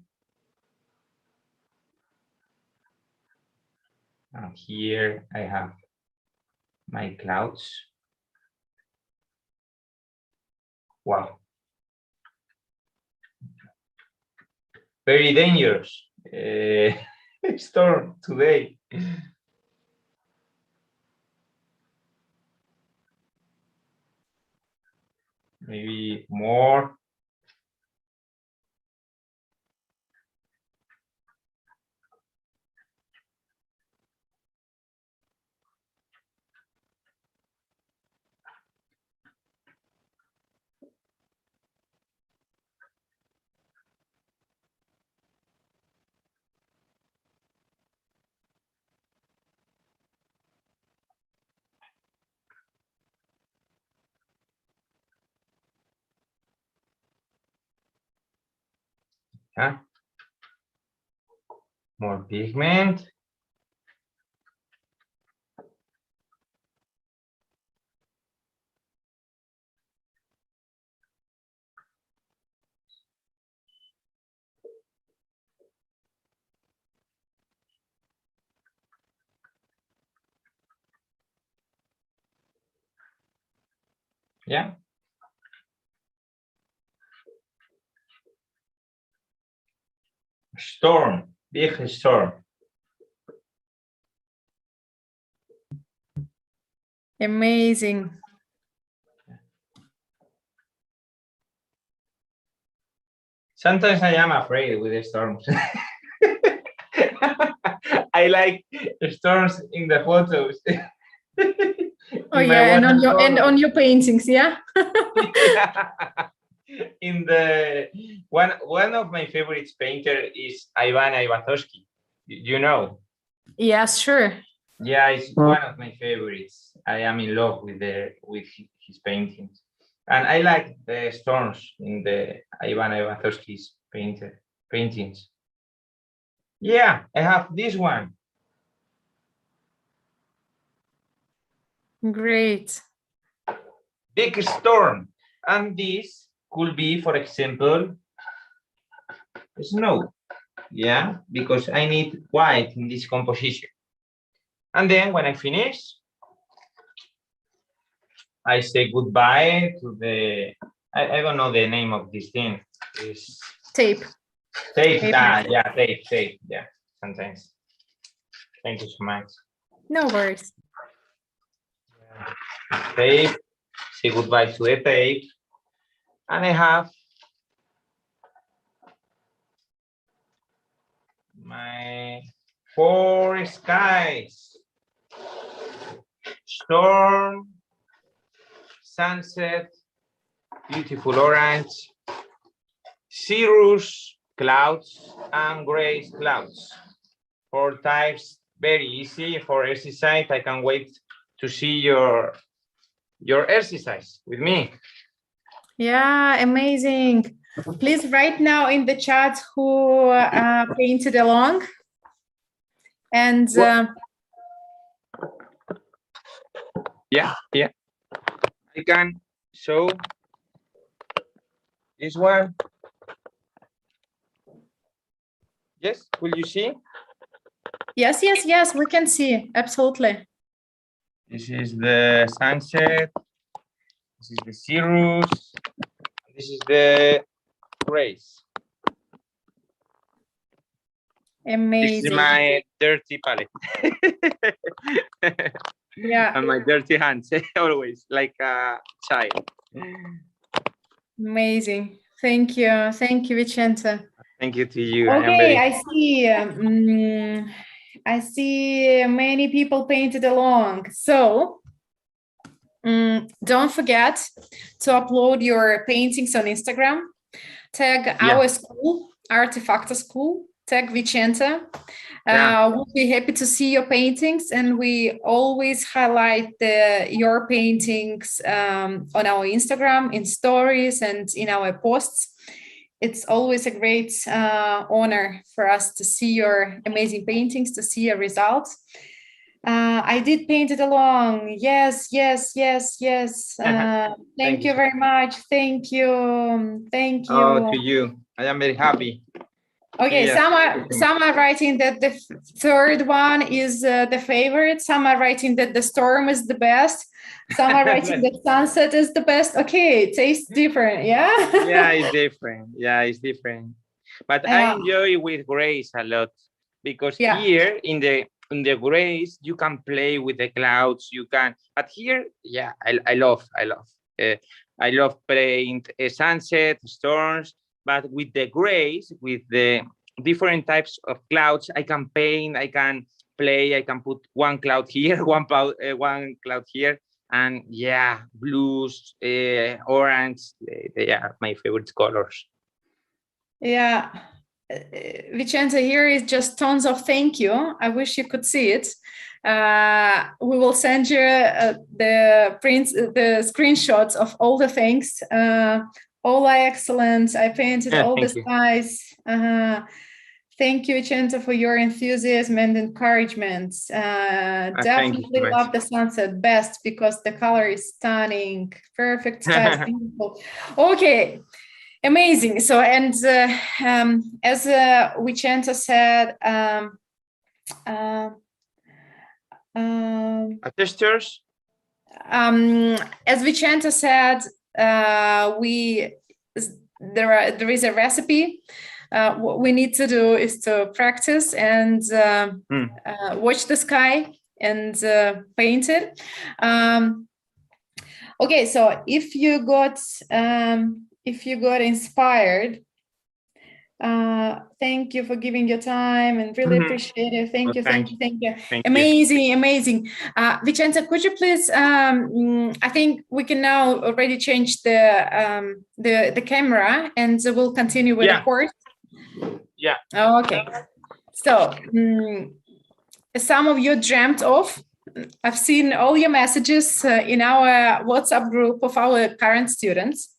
And here I have my clouds. Wow. Very dangerous storm today. Maybe more. Huh? More pigment. Yeah. Storm, big storm. Amazing. Sometimes I am afraid with the storms. I like storms in the photos. Oh yeah, and on your paintings, yeah. Yeah. In the one of my favorite painter is Ivan Ivanovsky. You know? Yes, sure. Yeah, it's one of my favorites. I am in love with his paintings, and I like the storms in the Ivan Ivanovsky's paintings. Yeah, I have this one. Great. Big storm, and this could be, for example, snow. Yeah, because I need white in this composition. And then when I finish, I say goodbye to the, I don't know the name of this thing. It's Tape. Tape, yeah, tape, yeah, sometimes. Thank you so much. No worries. Tape, say goodbye to the tape. And I have my 4 skies. Storm, sunset, beautiful orange, cirrus clouds, and gray clouds. 4 types, very easy for exercise. I can wait to see your exercise with me. Yeah, amazing. Please write now in the chat who painted along. And yeah, I can show this one. Yes, will you see? yes, we can see. Absolutely. This is the sunset. This is the cirrus. This is the rays. Amazing. This is my dirty palette. Yeah. And my dirty hands, always, like a child. Amazing. Thank you. Thank you, Vicente. Thank you to you. Okay, I see many people painted along. So don't forget to upload your paintings on Instagram. Tag our school, Artefacto School. Tag Vicente. We'll be happy to see your paintings, and we always highlight your paintings on our Instagram, in stories, and in our posts. It's always a great honor for us to see your amazing paintings, to see your results. I did paint it along. Yes. Thank you very much. Thank you. Oh, to you. I am very happy. Okay, yes. some are writing that the third one is the favorite. Some are writing that the storm is the best. Some are writing that sunset is the best. Okay, it tastes different, yeah? Yeah, it's different. Yeah, it's different. But I enjoy with grays a lot, because here in the grays you can play with the clouds. You can, but here, yeah, I love playing sunset, storms. But with the grays, with the different types of clouds, I can paint, I can play, I can put one cloud here, one cloud here, and yeah, blues, orange, they are my favorite colors. Yeah, Vicente, here is just tons of thank you. I wish you could see it. We will send you the screenshots of all the thanks. All are excellent. I painted all the skies. Thank you, Vicente, for your enthusiasm and encouragement. Definitely love the sunset best because the color is stunning. Perfect skies, beautiful. Okay, amazing. So, and as Vicente said, Gestures. As Vicente said, there is a recipe. What we need to do is to practice and watch the sky and paint it. Okay, so if you got inspired, thank you for giving your time and really appreciate it. Thank you. Amazing. Vicente, could you please, I think we can now already change the camera and we'll continue with the course. Yeah. Okay. So some of you dreamt of, I've seen all your messages in our WhatsApp group of our current students.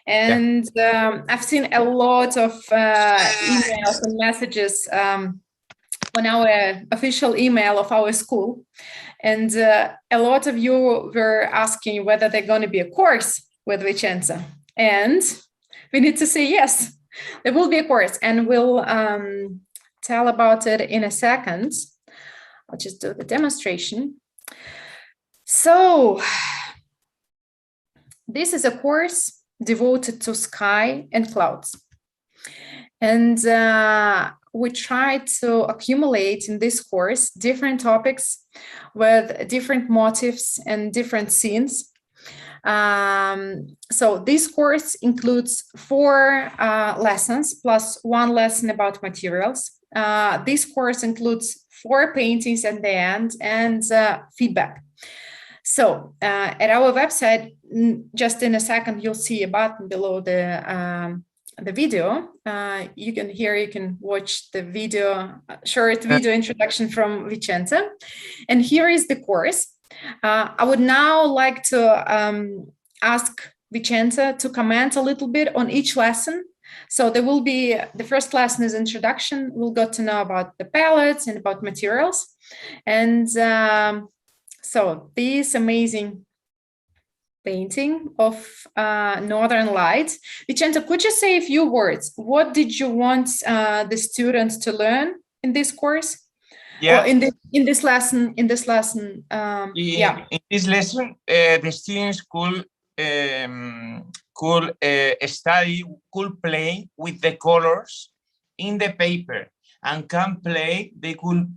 And I've seen a lot of emails and messages on our official email of our school. And a lot of you were asking whether they're going to be a course with Vicente. And we need to say yes, there will be a course. And we'll tell about it in a second. I'll just do the demonstration. So this is a course devoted to sky and clouds. And we try to accumulate in this course different topics with different motifs and different scenes. So this course includes 4 lessons plus 1 lesson about materials. This course includes 4 paintings at the end and feedback. So at our website, just in a second, you'll see a button below the video. You can watch the video, short video introduction from Vicente. And here is the course. I would now like to ask Vicente to comment a little bit on each lesson. So there will be, the first lesson is introduction. We'll get to know about the palettes and about materials. And so this amazing painting of Northern Lights. Vicente, could you say a few words? What did you want the students to learn in this course? Yeah. Or in this lesson. In this lesson, the students could play with the colors in the paper, and they could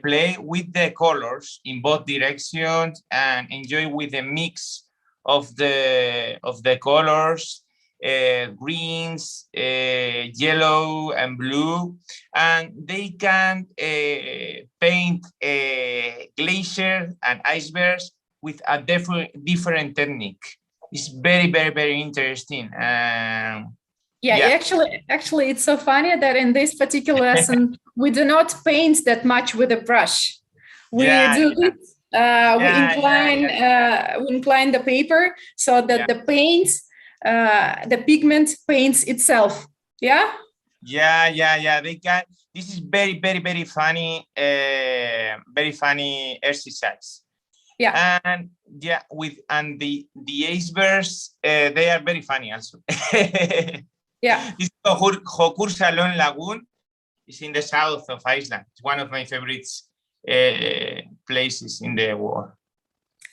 play with the colors in both directions and enjoy with the mix of the colors, greens, yellow and blue, and they can paint glacier and icebergs with a different technique. It's very, very, very interesting. Actually, it's so funny that in this particular lesson, we do not paint that much with a brush. We incline the paper so that the paint, the pigment paints itself. Yeah. They can. This is very, very, very funny exercise. Yeah. And the icebergs, they are very funny also. Yeah. This Hokursalon Lagoon is in the south of Iceland. It's one of my favorite places in the world.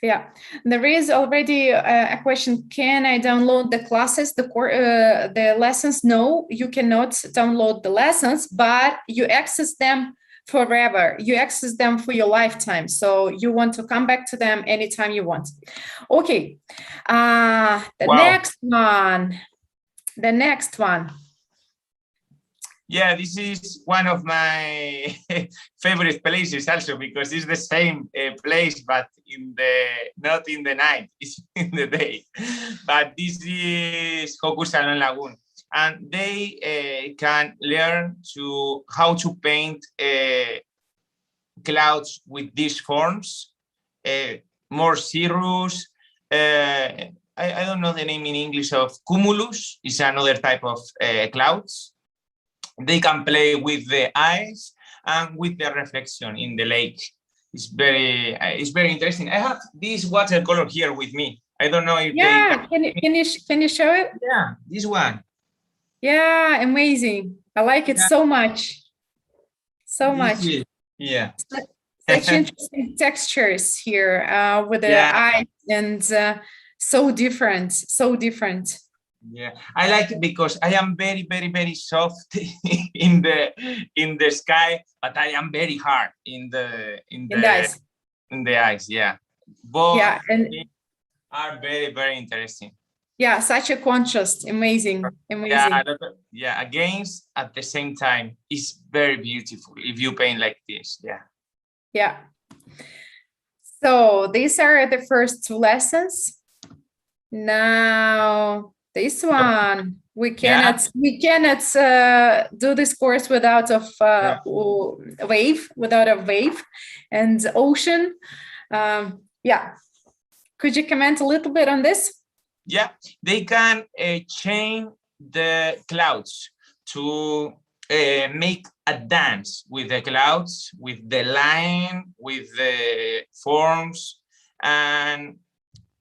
Yeah, there is already a question. Can I download the classes, the lessons? No, you cannot download the lessons, but you access them forever. You access them for your lifetime. So you want to come back to them anytime you want. Okay, the next one. Yeah, this is one of my favorite places also, because it's the same place, but not in the night, it's in the day. But this is Hokursalon Lagoon, and they can learn how to paint clouds with these forms, more cirrus. I don't know the name in English of cumulus. It's another type of clouds. They can play with the eyes and with the reflection in the lake. It's very interesting. I have this watercolor here with me. I don't know if can you show it? Yeah, this one. Yeah, amazing. I like it so much. Yeah. Such interesting textures here with the eyes, and so different. Yeah, I like it because I am very, very, very soft in the sky, but I am very hard in the eyes. Yeah, both are very, very interesting. Yeah, such a contrast. Amazing. Yeah, against at the same time. It's very beautiful if you paint like this. Yeah. So these are the first 2 lessons. Now this one, we cannot do this course without a wave and ocean. Could you comment a little bit on this? Yeah, they can change the clouds to make a dance with the clouds, with the line, with the forms. And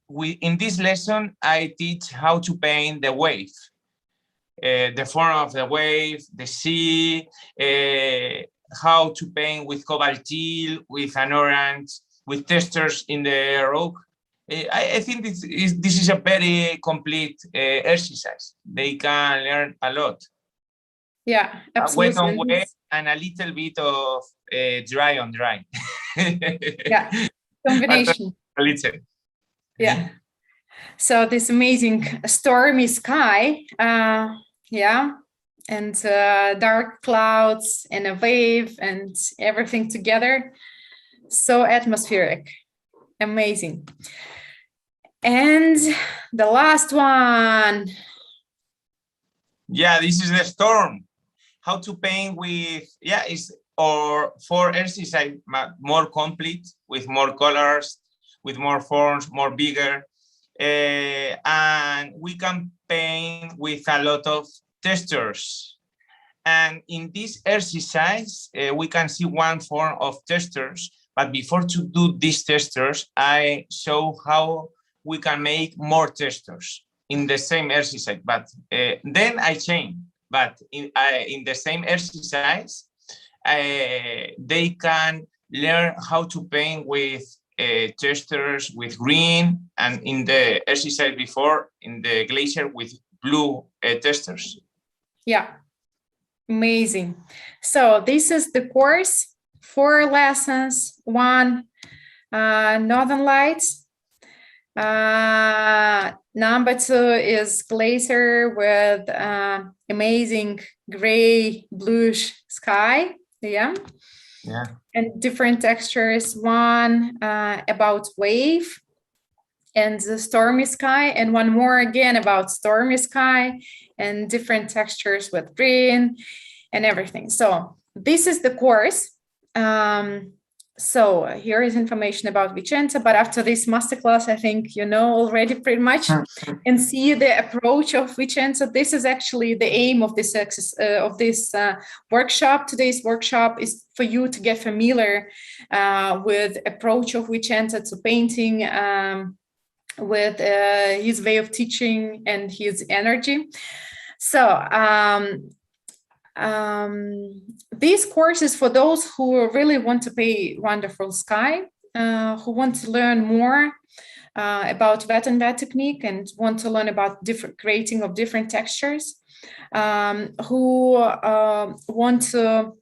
in this lesson, I teach how to paint the wave, the form of the wave, the sea, how to paint with cobalt teal, with an orange, with textures in the rock. I think this is a very complete exercise. They can learn a lot. Yeah, Wet on absolutely. wet and a little bit of dry on dry. Yeah, combination. A little. Yeah. So this amazing stormy sky, yeah, and dark clouds and a wave and everything together. So atmospheric, amazing. And the last one. Yeah, this is the storm. How to paint with, yeah, is or 4 exercise more complete, with more colors, with more forms, more bigger. And we can paint with a lot of textures. And in this exercise, we can see one form of textures. But before to do these textures, I show how we can make more textures in the same exercise. But then I change. But in the same exercise, they can learn how to paint with textures with green, and in the exercise before, in the glacier, with blue textures. Yeah, amazing. So this is the course, 4 lessons, 1 Northern Lights. Number 2 is glacier with amazing gray bluish sky. Yeah. And different textures. 1 about wave and the stormy sky, and 1 more again about stormy sky and different textures with green and everything. So this is the course. So here is information about Vicente, but after this masterclass, I think you know already pretty much and see the approach of Vicente. This is actually the aim of this workshop. Today's workshop is for you to get familiar with approach of Vicente to painting, with his way of teaching and his energy. So these courses for those who really want to paint wonderful sky, who want to learn more about wet and wet technique and want to learn about different creating of different textures, who want to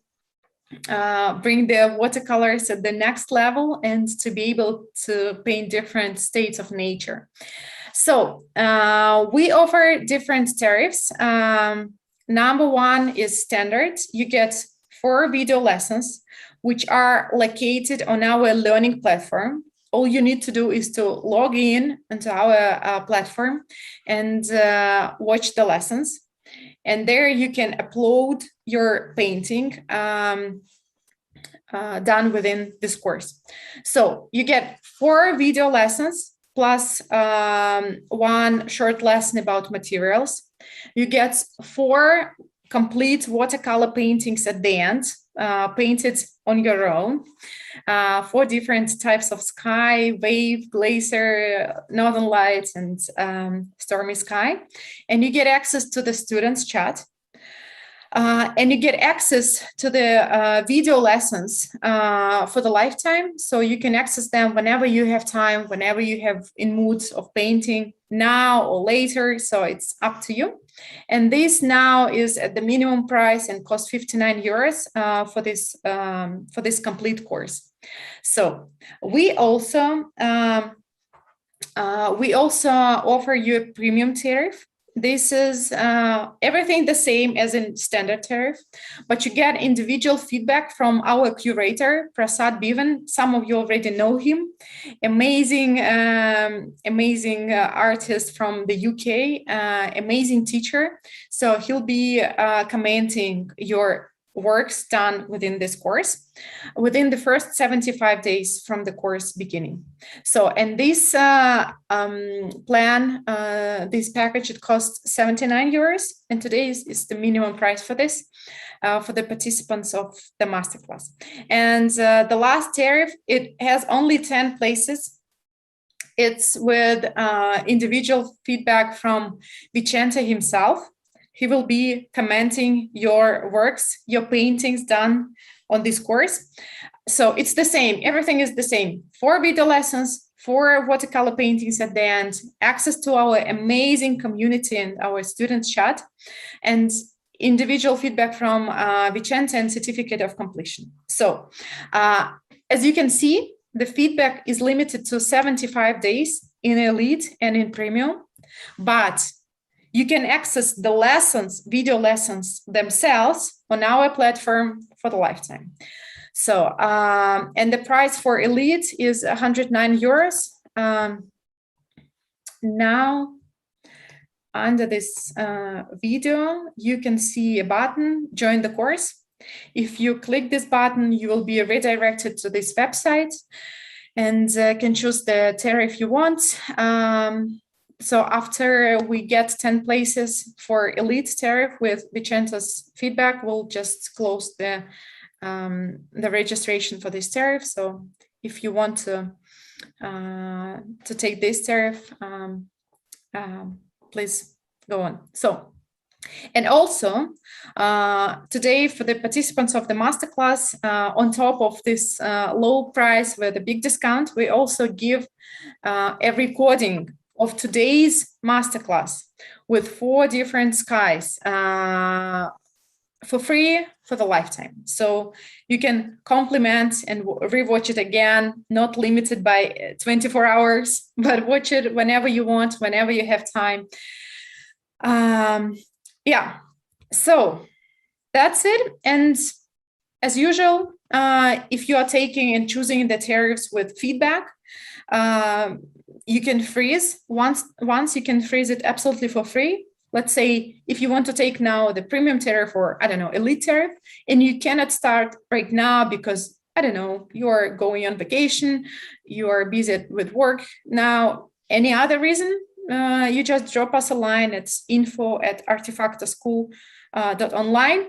bring their watercolors at the next level and to be able to paint different states of nature. So we offer different tariffs. Number 1 is standard. You get 4 video lessons, which are located on our learning platform. All you need to do is to log in into our platform and watch the lessons. And there you can upload your painting done within this course. So you get 4 video lessons plus 1 short lesson about materials. You get 4 complete watercolor paintings at the end, painted on your own, 4 different types of sky, wave, glacier, northern lights, and stormy sky. And you get access to the students' chat. And you get access to the video lessons for the lifetime. So you can access them whenever you have time, whenever you have in mood of painting, now or later. So it's up to you. And this now is at the minimum price and costs 59 euros for this complete course. So we also offer you a premium tariff. This is everything the same as in standard tariff, but you get individual feedback from our curator, Prasad Bivan. Some of you already know him. Amazing artist from the UK, amazing teacher. So he'll be commenting your works done within this course within the first 75 days from the course beginning. So, and this plan, this package, it costs 79 euros, and today is the minimum price for this, for the participants of the masterclass. And the last tariff, it has only 10 places. It's with individual feedback from Vicente himself. He will be commenting your works, your paintings done on this course. So it's the same. Everything is the same. 4 video lessons, 4 watercolor paintings at the end, access to our amazing community and our students chat. And individual feedback from Vicente and certificate of completion. So as you can see, the feedback is limited to 75 days in Elite and in Premium, but you can access the lessons, video lessons themselves on our platform for the lifetime. So, and the price for Elite is 109 euros. Now, under this video, you can see a button, join the course. If you click this button, you will be redirected to this website and can choose the tariff you want. So after we get 10 places for Elite tariff with Vicente's feedback, we'll just close the registration for this tariff. So if you want to take this tariff, please go on. So, and also today for the participants of the masterclass, on top of this low price with a big discount, we also give a recording of today's masterclass with 4 different skies for free for the lifetime. So you can complement and rewatch it again, not limited by 24 hours, but watch it whenever you want, whenever you have time. Yeah, so that's it. And as usual, if you are taking and choosing the tariffs with feedback, you can freeze once you can freeze it absolutely for free. Let's say if you want to take now the premium tariff or I don't know, Elite tariff, and you cannot start right now because I don't know, you are going on vacation, you are busy with work now, any other reason, you just drop us a line. It's info@artefactoschool.online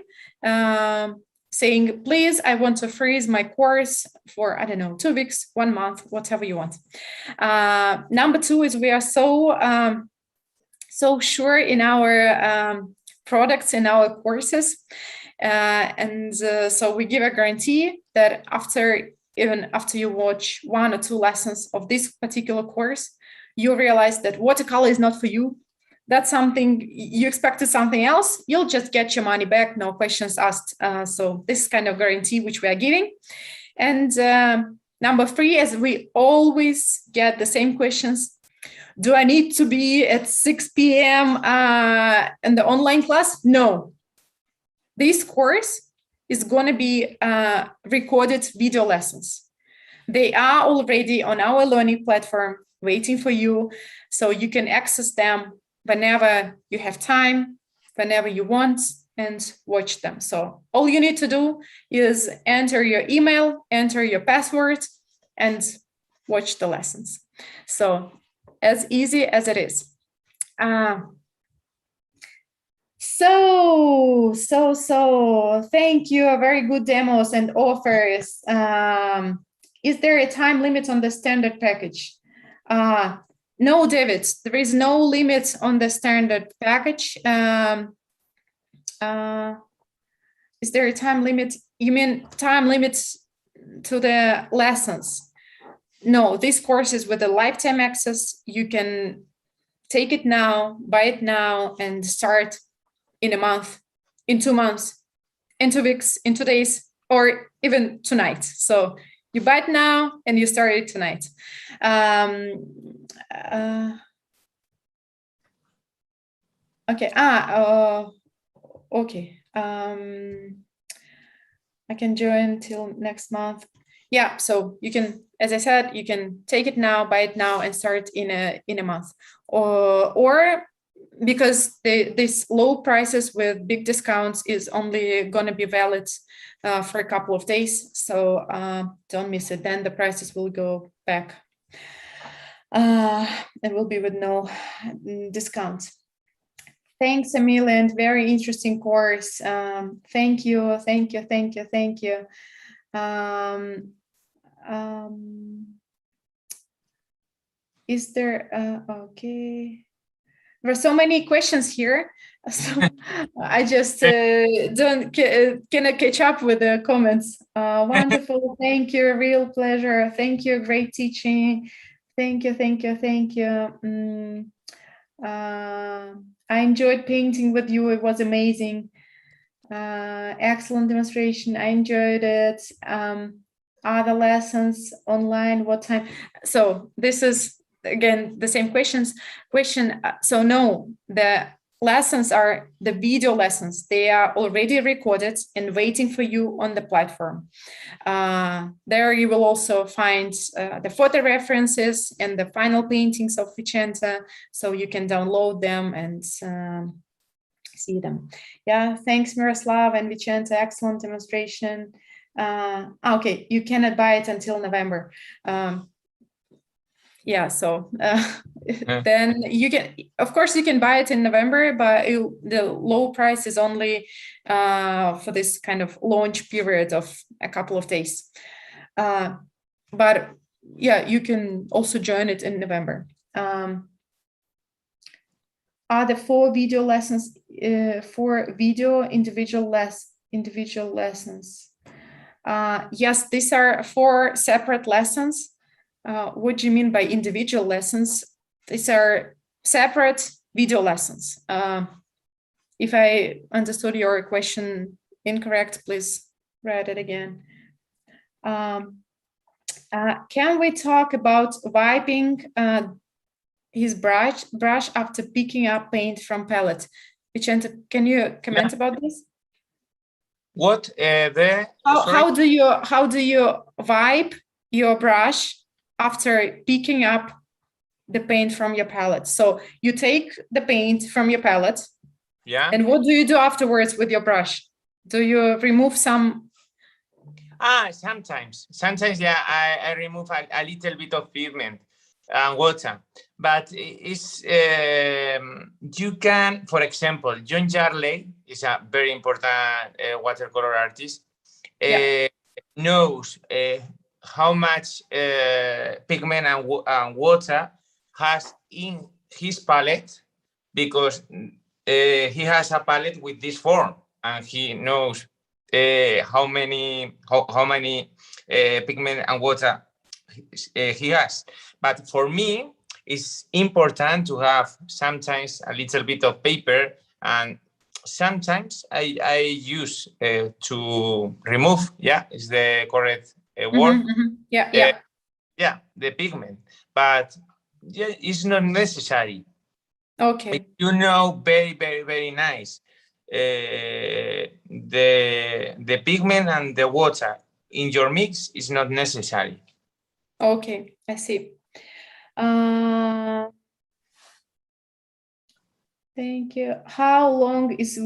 saying, please, I want to freeze my course for, I don't know, 2 weeks, 1 month, whatever you want. Number 2 is we are so sure in our products, in our courses. So we give a guarantee that even after you watch 1 or 2 lessons of this particular course, you realize that watercolor is not for you. That's something you expected something else. You'll just get your money back, no questions asked. So this is kind of guarantee which we are giving. And number 3, as we always get the same questions. Do I need to be at 6 p.m. in the online class? No. This course is going to be recorded video lessons. They are already on our learning platform waiting for you. So you can access them whenever you have time, whenever you want, and watch them. So all you need to do is enter your email, enter your password, and watch the lessons. So as easy as it is. So thank you. Very good demos and offers. Is there a time limit on the standard package? No, David, there is no limit on the standard package. Is there a time limit? You mean time limits to the lessons? No, this course is with a lifetime access. You can take it now, buy it now, and start in a month, in 2 months, in 2 weeks, in 2 days, or even tonight. So you buy it now and you start it tonight. Okay. Okay. I can join till next month. Yeah. So you can, as I said, you can take it now, buy it now, and start in a month, or because these low prices with big discounts is only going to be valid for a couple of days. So don't miss it. Then the prices will go back. It will be with no discount. Thanks, Amelia, and very interesting course. Thank you. Is there, okay. There are so many questions here, so I just cannot catch up with the comments. Wonderful, thank you, real pleasure. Thank you, great teaching. Thank you. I enjoyed painting with you. It was amazing. Excellent demonstration. I enjoyed it. Other lessons online, what time? So this is, again, the same question. So no, the lessons are the video lessons. They are already recorded and waiting for you on the platform. There you will also find the photo references and the final paintings of Vicente, so you can download them and see them. Yeah, thanks Miroslav and Vicente, excellent demonstration. Okay, you cannot buy it until November. Yeah, so then you can, of course, you can buy it in November, but the low price is only for this kind of launch period of a couple of days. But yeah, you can also join it in November. Are the 4 video lessons for video individual lessons? Yes, these are 4 separate lessons. What do you mean by individual lessons? These are separate video lessons. If I understood your question incorrect, please write it again. Can we talk about wiping his brush after picking up paint from palette? Vicente, can you comment about this? What how do you wipe your brush after picking up the paint from your palette? So you take the paint from your palette, yeah, and what do you do afterwards with your brush? Do you remove some? Sometimes, yeah, I remove a little bit of pigment and water, but it's you can, for example, John Jarley is a very important watercolor artist. Knows how much pigment and water has in his palette, because he has a palette with this form, and he knows how many pigment and water he has. But for me, it's important to have sometimes a little bit of paper, and sometimes I use to remove, is the correct word. Yeah, the pigment, but it's not necessary. Okay. You know, very, very, very nice. The pigment and the water in your mix is not necessary. Okay, I see. Thank you. How long is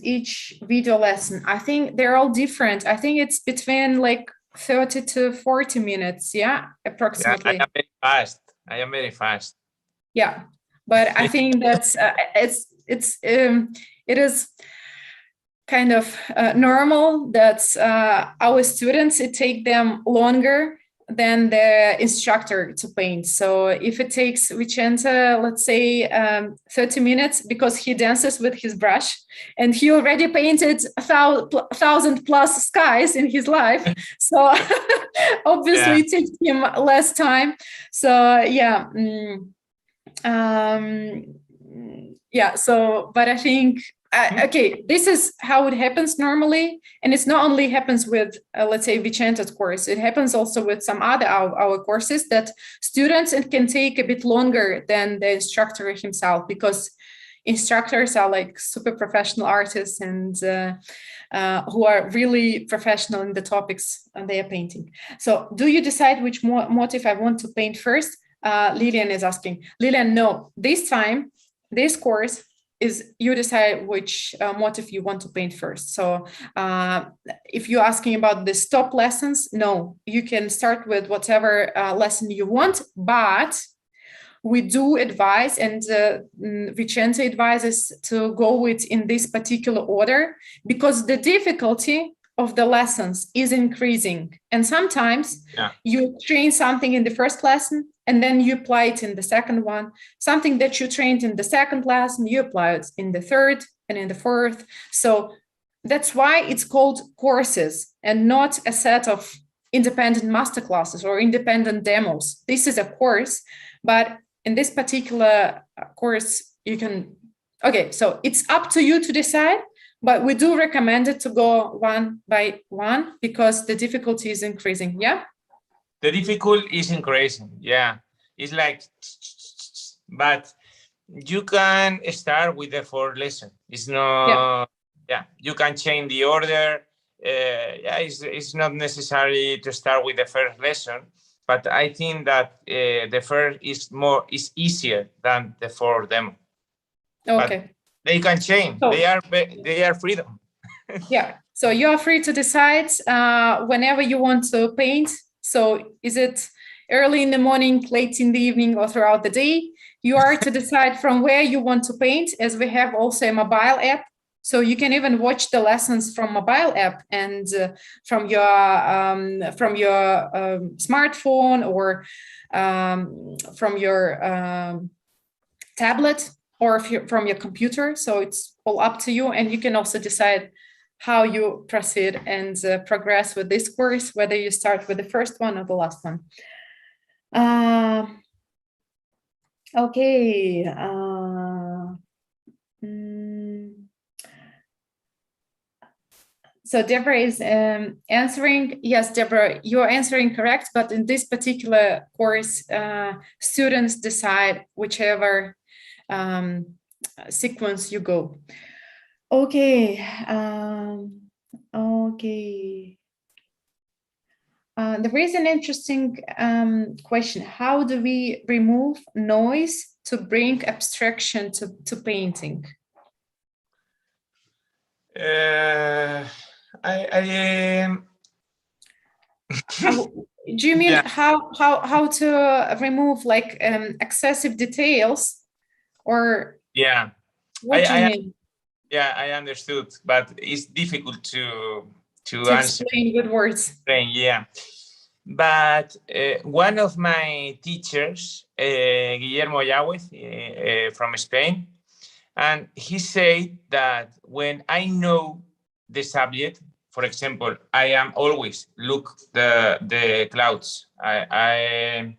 each video lesson? I think they're all different. I think it's between like 30 to 40 minutes, approximately. Yeah, I am very fast. Yeah, but I think that's it is kind of normal that our students, it take them longer than the instructor to paint. So if it takes Vicente, let's say 30 minutes, because he dances with his brush and he already painted 1,000 plus skies in his life. So obviously it takes him less time. So so, but I think, okay, this is how it happens normally. And it's not only happens with, let's say, Vicente's course, it happens also with some other our courses, that students, it can take a bit longer than the instructor himself, because instructors are like super professional artists and who are really professional in the topics they are painting. So do you decide which motif I want to paint first? Lillian is asking. Lillian, no, this time, this course is you decide which motif you want to paint first. So if you're asking about the stop lessons, no, you can start with whatever lesson you want, but we do advise, and Vicente advises to go with in this particular order, because the difficulty of the lessons is increasing. And sometimes you train something in the first lesson and then you apply it in the second one. Something that you trained in the second lesson, you apply it in the third and in the fourth. So that's why it's called courses and not a set of independent masterclasses or independent demos. This is a course, but in this particular course, you can, okay, so it's up to you to decide But we do recommend it to go one by one because the difficulty is increasing. Yeah. The difficulty is increasing. Yeah. It's like, but you can start with the fourth lesson. It's not, yeah, you can change the order. Yeah, it's not necessary to start with the first lesson, but I think that the first is easier than the fourth demo. Okay. But they can change. So, they are freedom. Yeah. So you are free to decide whenever you want to paint. So is it early in the morning, late in the evening, or throughout the day? You are to decide from where you want to paint, as we have also a mobile app. So you can even watch the lessons from mobile app and from your smartphone or from your tablet or if you're from your computer. So it's all up to you, and you can also decide how you proceed and progress with this course, whether you start with the first one or the last one. Okay. So Deborah is answering. Yes, Deborah, you're answering correct. But in this particular course, students decide whichever sequence you go. Okay. Okay. There is an interesting question. How do we remove noise to bring abstraction to painting? Do you mean how to remove like excessive details, or what do you mean? Yeah, I understood, but it's difficult to answer. Explain with words. Yeah, but one of my teachers, Guillermo Yáguez, from Spain, and he said that when I know the subject, for example, I am always look the clouds. I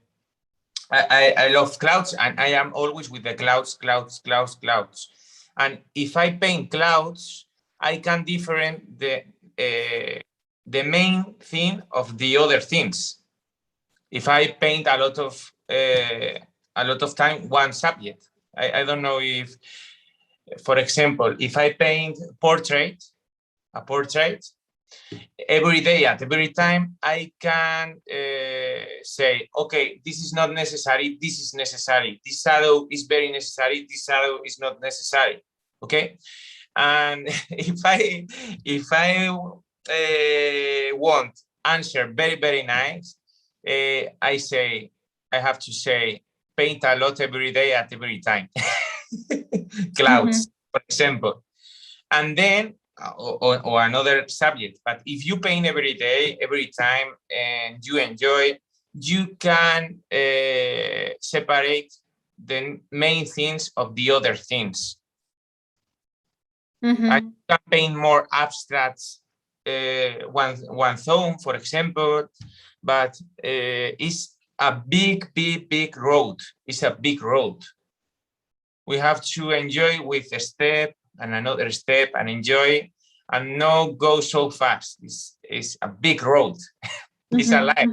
love clouds, and I am always with the clouds. And if I paint clouds, I can different the main theme of the other things. If I paint a lot of time one subject, I don't know if, for example, if I paint a portrait, every day at every time I can say, okay, this is not necessary, this is necessary, this shadow is very necessary, this shadow is not necessary. Okay, and if I want answer very nice, I say I have to say paint a lot every day at every time. Clouds, for example, and then or another subject. But if you paint every day, every time, and you enjoy, you can separate the main things of the other things. I can paint more abstract one zone, for example, but it's a big road. It's a big road. We have to enjoy with a step and another step and enjoy, and not go so fast. It's a big road. It's alive.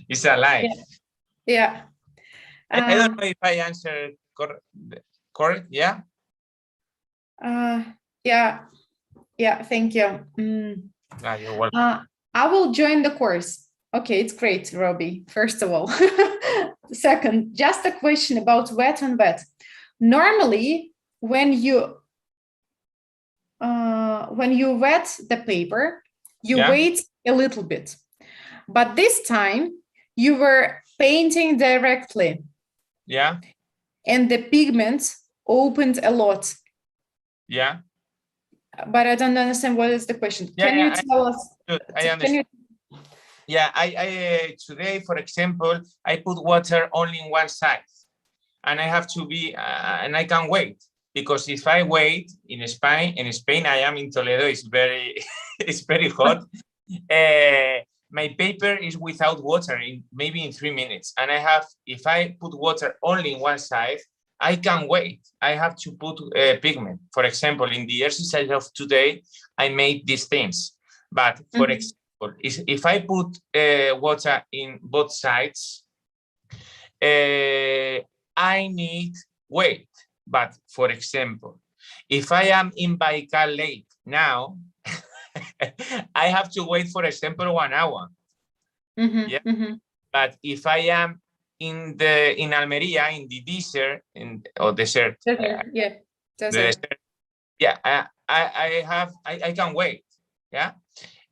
It's alive. Yeah. I don't know if I answered correct. Yeah. Yeah. Thank you. You're welcome. I will join the course. Okay, it's great, Robbie. First of all, second, just a question about wet on wet. Normally, when you wet the paper, you wait a little bit, but this time you were painting directly. Yeah. And the pigment opened a lot. Yeah. But I don't understand what is the question. Yeah, can you tell us? I understand. Yeah, I today, for example, I put water only in one side, and I have to be, and I can wait, because if I wait in Spain, I am in Toledo, it's very hot. My paper is without water maybe in 3 minutes, and if I put water only in one side, I can wait. I have to put pigment. For example, in the exercise of today, I made these things. But for example, if I put water in both sides, I need wait. But for example, if I am in Baikal Lake now, I have to wait, for example, 1 hour. But if I am in Almeria, in the desert, desert, I can wait. Yeah,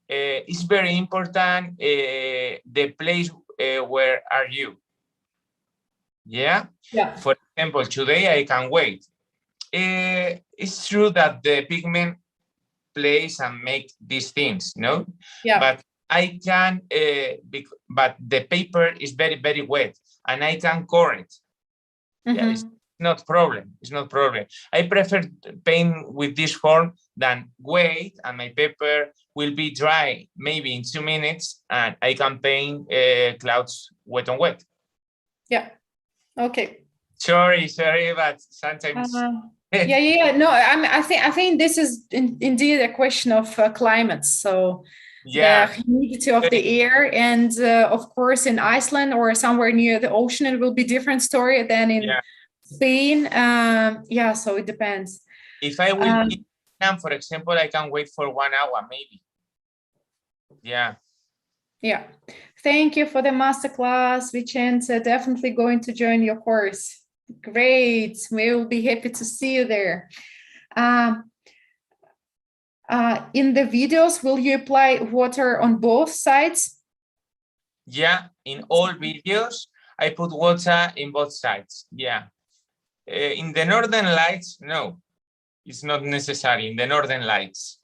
it's very important. The place where are you? Yeah. For example, today I can wait. It's true that the pigment plays and make these things, no? But I can, but the paper is very, very wet, and I can core it. Yeah, it's not problem. It's not problem. I prefer paint with this form than wait, and my paper will be dry maybe in 2 minutes, and I can paint clouds wet on wet. Yeah. Okay. Sorry, but sometimes. No, I think this is indeed a question of climate. So the humidity of the air, and of course in Iceland or somewhere near the ocean, it will be different story than in Spain. So it depends. If I will, for example, I can wait for 1 hour maybe. Yeah. Thank you for the masterclass, Vicente. Definitely going to join your course. Great. We will be happy to see you there. In the videos, will you apply water on both sides? Yeah, in all videos, I put water in both sides. Yeah. In the Northern Lights, no, it's not necessary in the Northern Lights.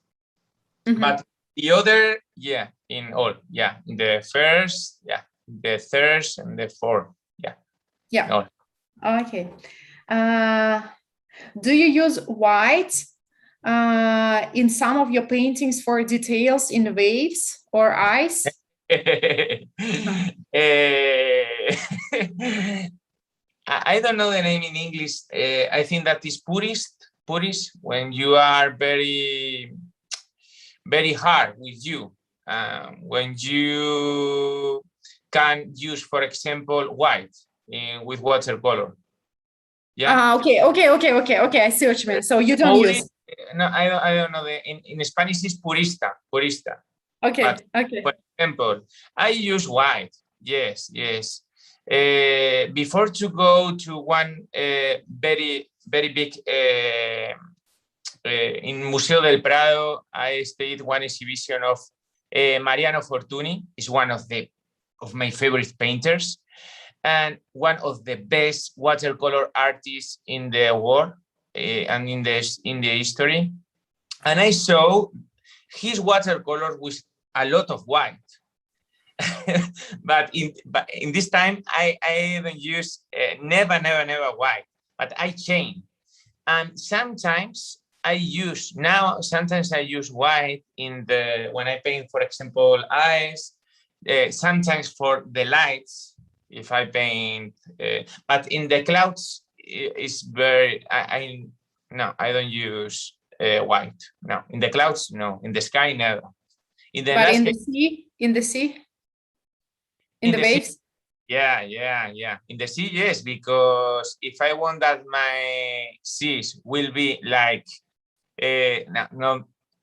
But the other, in all, in the first, the third and the fourth, all. Okay. Do you use white in some of your paintings for details in waves or ice? I don't know the name in English. I think that is purist, when you are very, very hard with you. When you can use, for example, white with watercolor. Yeah. Okay. I see what you mean. So you don't use. No, I don't know. In Spanish is purista. Okay. But, for example, I use white. Yes. Before to go to one very, very big in Museo del Prado, I stayed one exhibition of Mariano Fortuny. Is one of my favorite painters, and one of the best watercolor artists in the world and in the history. And I saw his watercolor with a lot of white. but in this time, I even use never white, but I change. And sometimes I use white when I paint, for example, eyes, sometimes for the lights, if I paint, but in the clouds, it's very, I don't use white. No, in the clouds, no. In the sky, never. In the sea? In the waves? Sea, yeah. In the sea, yes, because if I want that my seas will be like,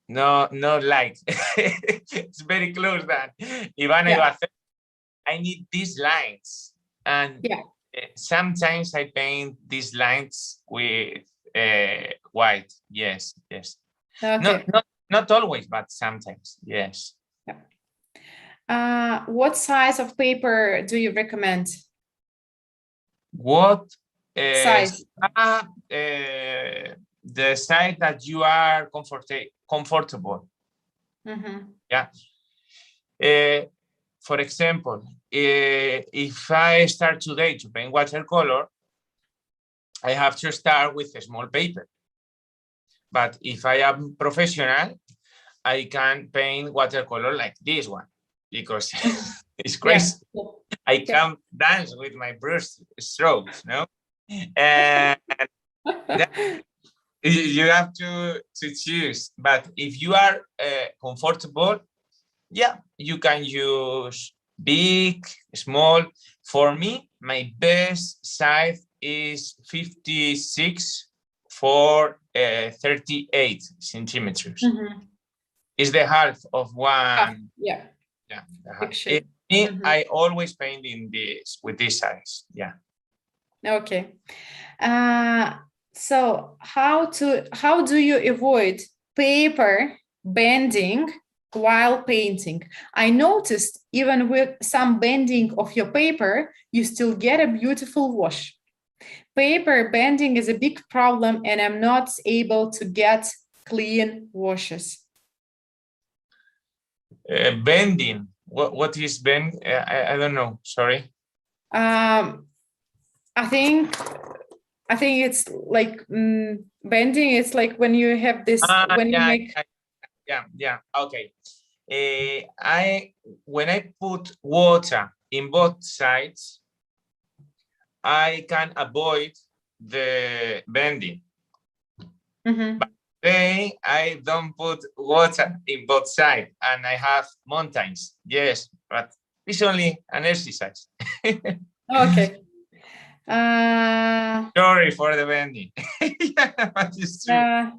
not like, it's very close that Ivana, I need these lines, and sometimes I paint these lines with white. Yes. Okay. Not always, but sometimes. Yes. What size of paper do you recommend? What size? The size that you are comfortable. Yeah. For example, if I start today to paint watercolor, I have to start with a small paper. But if I am professional, I can paint watercolor like this one, because it's crazy. I can dance with my brush strokes, no? You have to choose. But if you are comfortable, yeah, you can use big, small. For me, my best size is 56 for 38 centimeters. Mm-hmm. It's the half of one. Yeah. Yeah. Me, I always paint in this with this size. Yeah. Okay. So how do you avoid paper bending while painting? I noticed even with some bending of your paper, you still get a beautiful wash. Paper bending is a big problem, and I'm not able to get clean washes. Bending. What is bend? I don't know. Sorry. I think it's like bending. It's like when you have this when you make. Yeah. Okay. When I put water in both sides, I can avoid the bending. Mm-hmm. But today I don't put water in both sides, and I have mountains. Yes, but it's only an exercise. Okay. Sorry for the bending. Yeah, but it's true.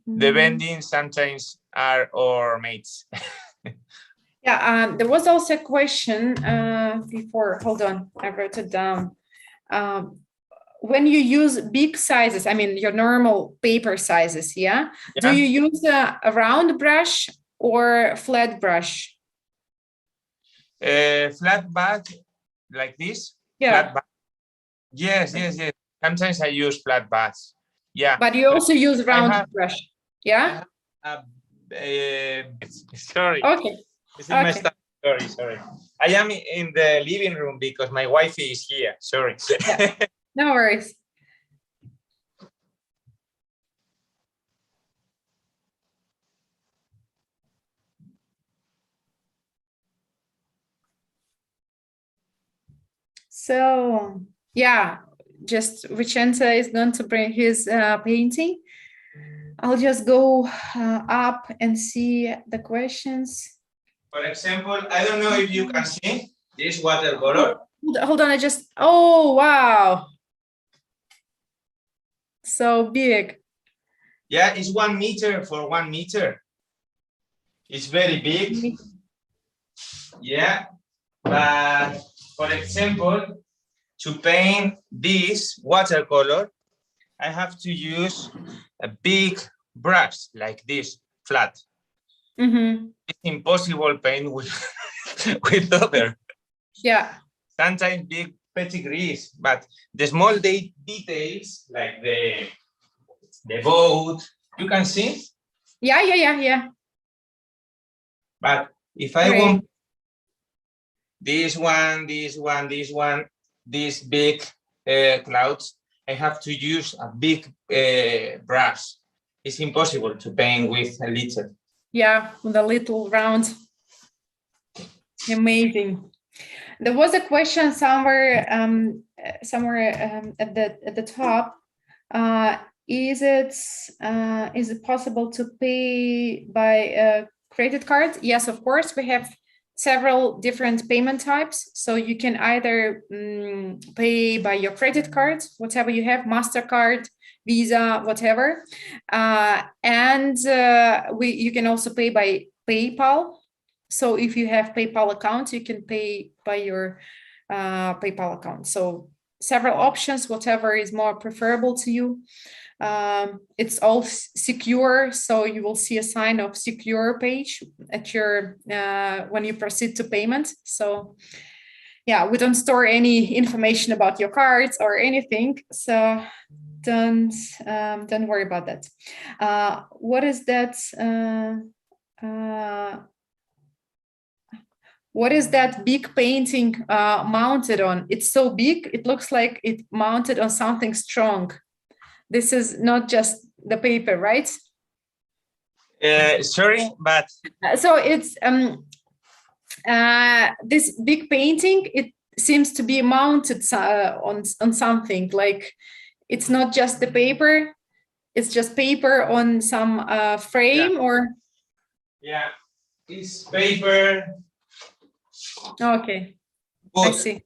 The bending sometimes are our mates. Yeah, there was also a question before. Hold on, I wrote it down. When you use big sizes, I mean your normal paper sizes, yeah? Do you use a round brush or flat brush? Flat back like this. Yeah. Flat back. Yes. Sometimes I use flat backs. Yeah. But you also use round brush. Yeah. Sorry. Okay. This is my stuff. Sorry. I am in the living room because my wife is here. Sorry. Yeah. No worries. So yeah, just Vicente is going to bring his painting. I'll just go up and see the questions. For example, I don't know if you can see this watercolor. Hold on, oh, wow. So big. Yeah, it's 1 meter for 1 meter. It's very big. Yeah, but for example, to paint this watercolor, I have to use a big brush like this, flat. Mm-hmm. It's impossible paint with with other. Yeah. Sometimes big pedigrees, but the small details like the boat, you can see. Yeah. But if I want this one, these big clouds, I have to use a big brush. It's impossible to paint with a little. Yeah, with a little round. Amazing. There was a question somewhere at the top. Is it possible to pay by a credit card? Yes, of course. We have several different payment types. So you can either pay by your credit card, whatever you have, Mastercard, Visa, whatever. And you can also pay by PayPal. So if you have PayPal account, you can pay by your PayPal account. So several options, whatever is more preferable to you. It's all secure, so you will see a sign of secure page at your when you proceed to payment. So yeah, we don't store any information about your cards or anything, so don't worry about that. What is that? What is that big painting mounted on? It's so big, it looks like it mounted on something strong. This is not just the paper, right? Sorry, but so it's this big painting. seems to be mounted on something, like it's not just the paper, it's just paper on some frame, or yeah, it's paper. okay, Wood. I see.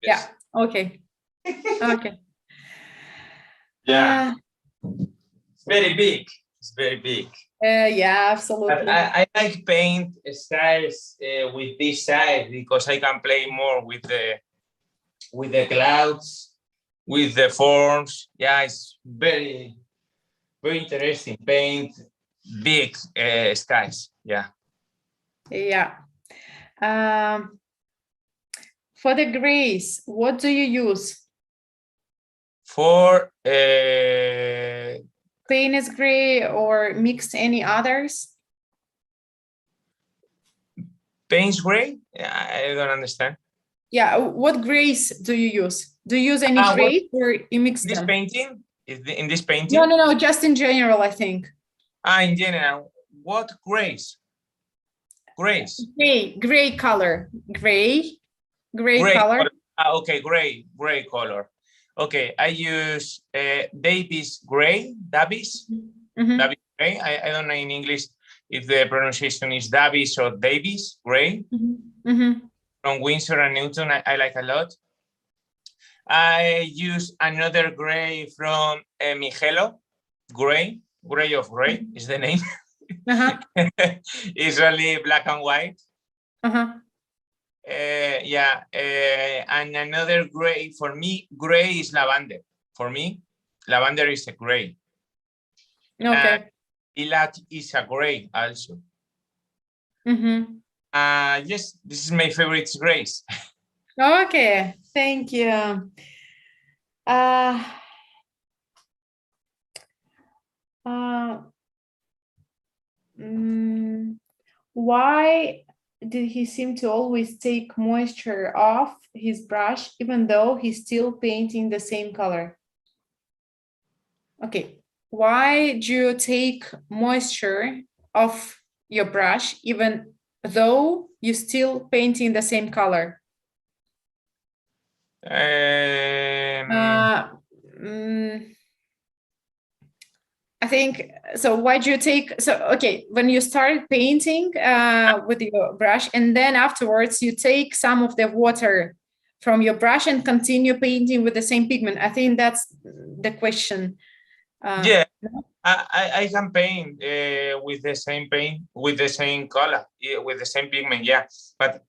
Yes. Yeah, okay. Okay. Yeah, it's very big. It's very big. Yeah, absolutely. I like paint styles with this size because I can play more with the clouds, with the forms. Yeah, it's very, very interesting. Paint big skies. Yeah. Yeah. For the grays, what do you use? For Paynes gray or mixed any others? Paints gray? I don't understand. Yeah, what grays do you use? Do you use any gray or you mix this them? painting? In this painting? No, just in general, I think. In general, what grays? Grays. Gray color. Gray color. Okay, gray color. Okay, I use Davis gray, Davis. Davis gray. I don't know in English if the pronunciation is Davis or Davis gray. From Winsor and Newton, I like a lot. I use another gray from Migelo, gray of gray is the name. It's only black and white. And another gray, for me, gray is lavender. For me, lavender is a gray. Okay. Lilac is a gray also. Yes, this is my favorite grays. Okay, thank you. Why did he seem to always take moisture off his brush, even though he's still painting the same color? Okay, why do you take moisture off your brush, even though you're still painting the same color? I think so. Why do you take okay, when you start painting with your brush, and then afterwards you take some of the water from your brush and continue painting with the same pigment? I think that's the question. Yeah, I can paint with the same paint, with the same color, with the same pigment. Yeah, but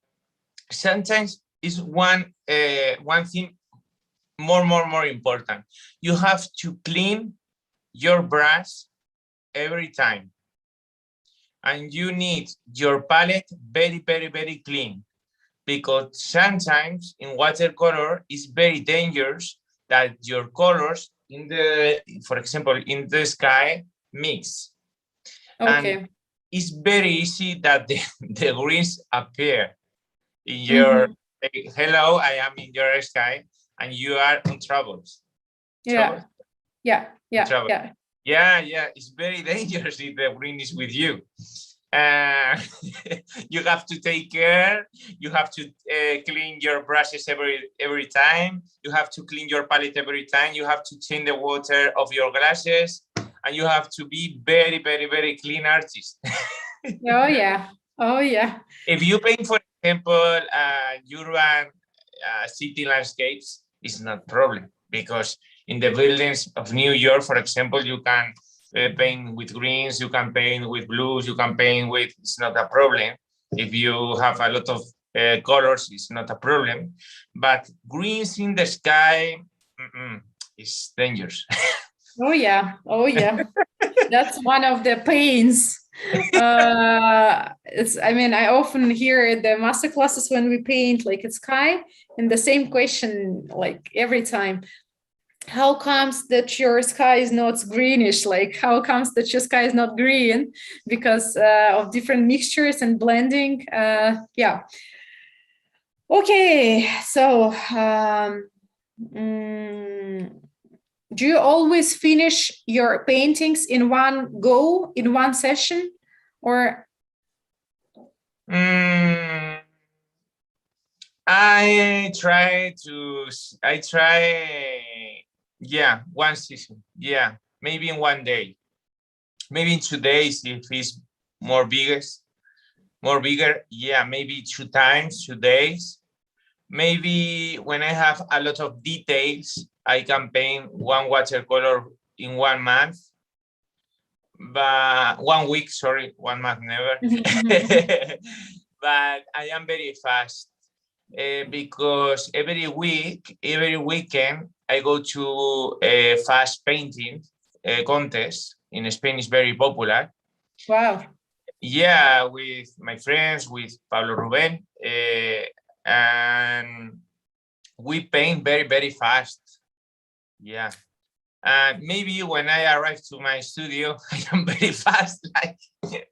sometimes it's one thing more important. You have to clean your brush every time, and you need your palette very clean, because sometimes in watercolor it's very dangerous that your colors in the, for example, in the sky mix. Okay. And it's very easy that the greens appear in your hello, I am in your sky, and you are in troubles. Yeah. Yeah, it's very dangerous if the green is with you. You have to take care. You have to clean your brushes every time. You have to clean your palette every time. You have to change the water of your glasses, and you have to be very clean artist. Oh yeah. If you paint, for example, urban city landscapes, it's not problem, because in the buildings of New York, for example, you can paint with greens, you can paint with blues, you can paint with, it's not a problem. If you have a lot of colors, it's not a problem. But greens in the sky, it's dangerous. Oh yeah. That's one of the pains. I often hear at the master classes when we paint like a sky, and the same question like every time. How comes that your sky is not greenish? Like, how comes that your sky is not green? Because of different mixtures and blending. Yeah. Okay, so do you always finish your paintings in one go, in one session, or? I try, yeah, one season. Yeah, maybe in one day, maybe in 2 days if it's more bigger. Yeah, maybe 2 times, 2 days. Maybe when I have a lot of details, I can paint one watercolor in 1 month. But 1 week, sorry, 1 month never. But I am very fast because every weekend, I go to a fast painting contest. In Spain, is very popular. Wow. Yeah, with my friends, with Pablo Ruben, and we paint very, very fast. Yeah. And maybe when I arrive to my studio, I am very fast, like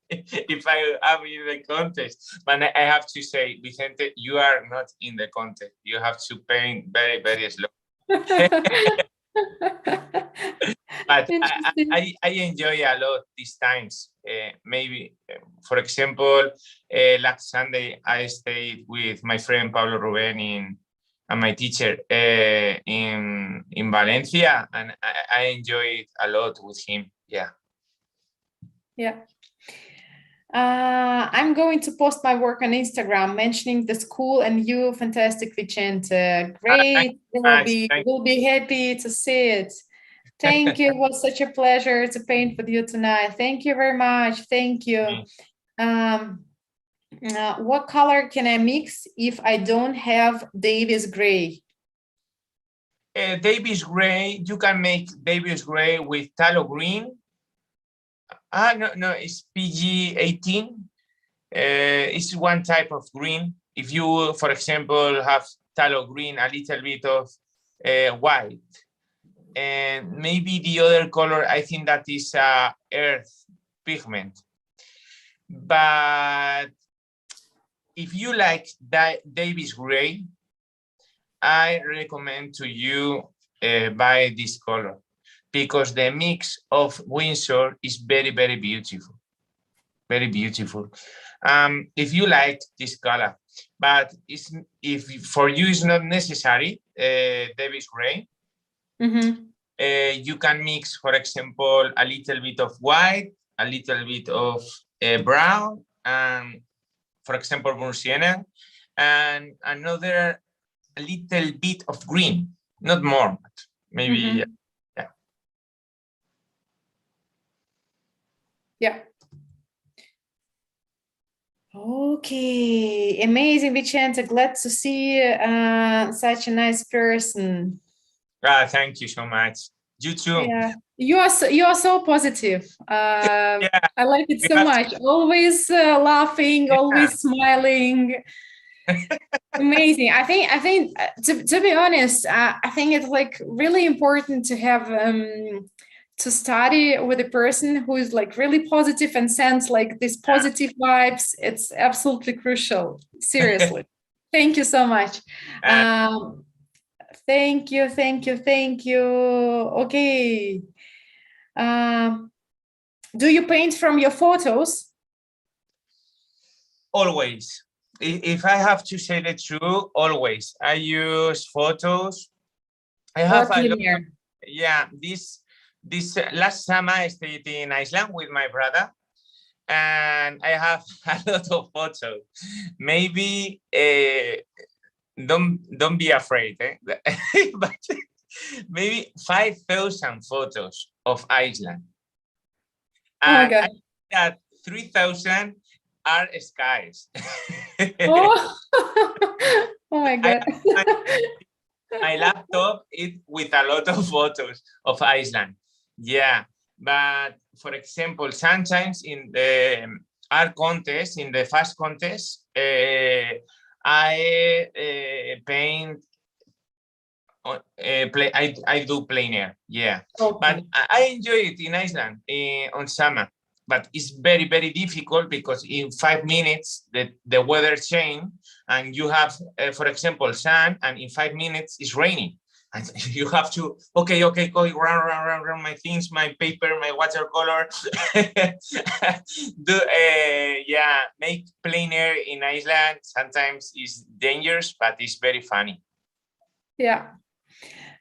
if I am in the contest. But I have to say, Vicente, you are not in the contest. You have to paint very, very slow. But I enjoy a lot these times. Maybe, for example, last Sunday, I stayed with my friend Pablo Ruben and my teacher in Valencia, and I enjoyed a lot with him. Yeah. Yeah. I'm going to post my work on Instagram, mentioning the school and you. Fantastic, Vicente. Great. We'll be happy to see it. Thank you. It was such a pleasure to paint with you tonight. Thank you very much. Thank you. What color can I mix if I don't have Davis gray? Davis gray, you can make Davis gray with tallow green. No, it's PG18. It's one type of green. If you, for example, have tallow green, a little bit of white, and maybe the other color, I think that is earth pigment. But if you like Davis gray, I recommend to you buy this color, because the mix of Windsor is very, very beautiful. Very beautiful. If you like this color, but if for you it's not necessary, Davis gray, you can mix, for example, a little bit of white, a little bit of brown, and for example, burnt sienna, and another a little bit of green, not more, but maybe. Yeah. Okay, amazing, Vicente. Glad to see such a nice person. Thank you so much. You too. Yeah, you are so positive. I like it so much. Always laughing, always smiling. Amazing. I think to be honest, I think it's like really important to have to study with a person who is like really positive and sends like these positive vibes. It's absolutely crucial. Seriously. Thank you so much. Thank you. Okay. Do you paint from your photos? Always. If I have to say the truth, always. I use photos. I have a lot of, this last summer I stayed in Iceland with my brother, and I have a lot of photos. Maybe don't be afraid, but maybe 5,000 photos of Iceland. And I think that 3,000 are skies. Oh my God. My laptop is with a lot of photos of Iceland. Yeah, but for example, sometimes in the art contest, in the fast contest, I paint. I do plein air, yeah. Okay. But I enjoy it in Iceland on summer. But it's very, very difficult because in 5 minutes the weather change, and you have, for example, sun, and in 5 minutes it's raining. And you have to, okay, go run my things, my paper, my watercolor. Make plein air in Iceland sometimes is dangerous, but it's very funny. Yeah.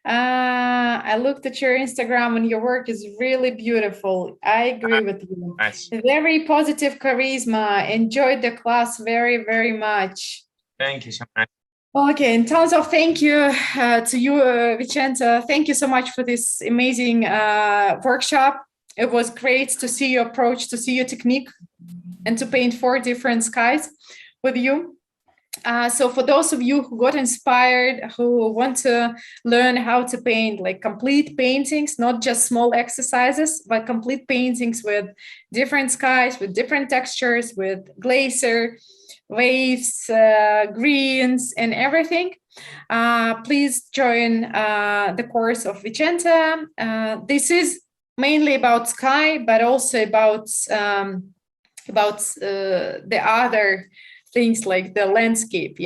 I looked at your Instagram and your work is really beautiful. I agree with you. Nice. Very positive charisma. Enjoyed the class very, very much. Thank you so much. Okay, in terms of thank you to you, Vicente. Thank you so much for this amazing workshop. It was great to see your approach, to see your technique, and to paint 4 different skies with you. So for those of you who got inspired, who want to learn how to paint like complete paintings, not just small exercises, but complete paintings with different skies, with different textures, with glacier, waves, greens, and everything, please join the course of Vicente. This is mainly about sky, but also about the other things like the landscape.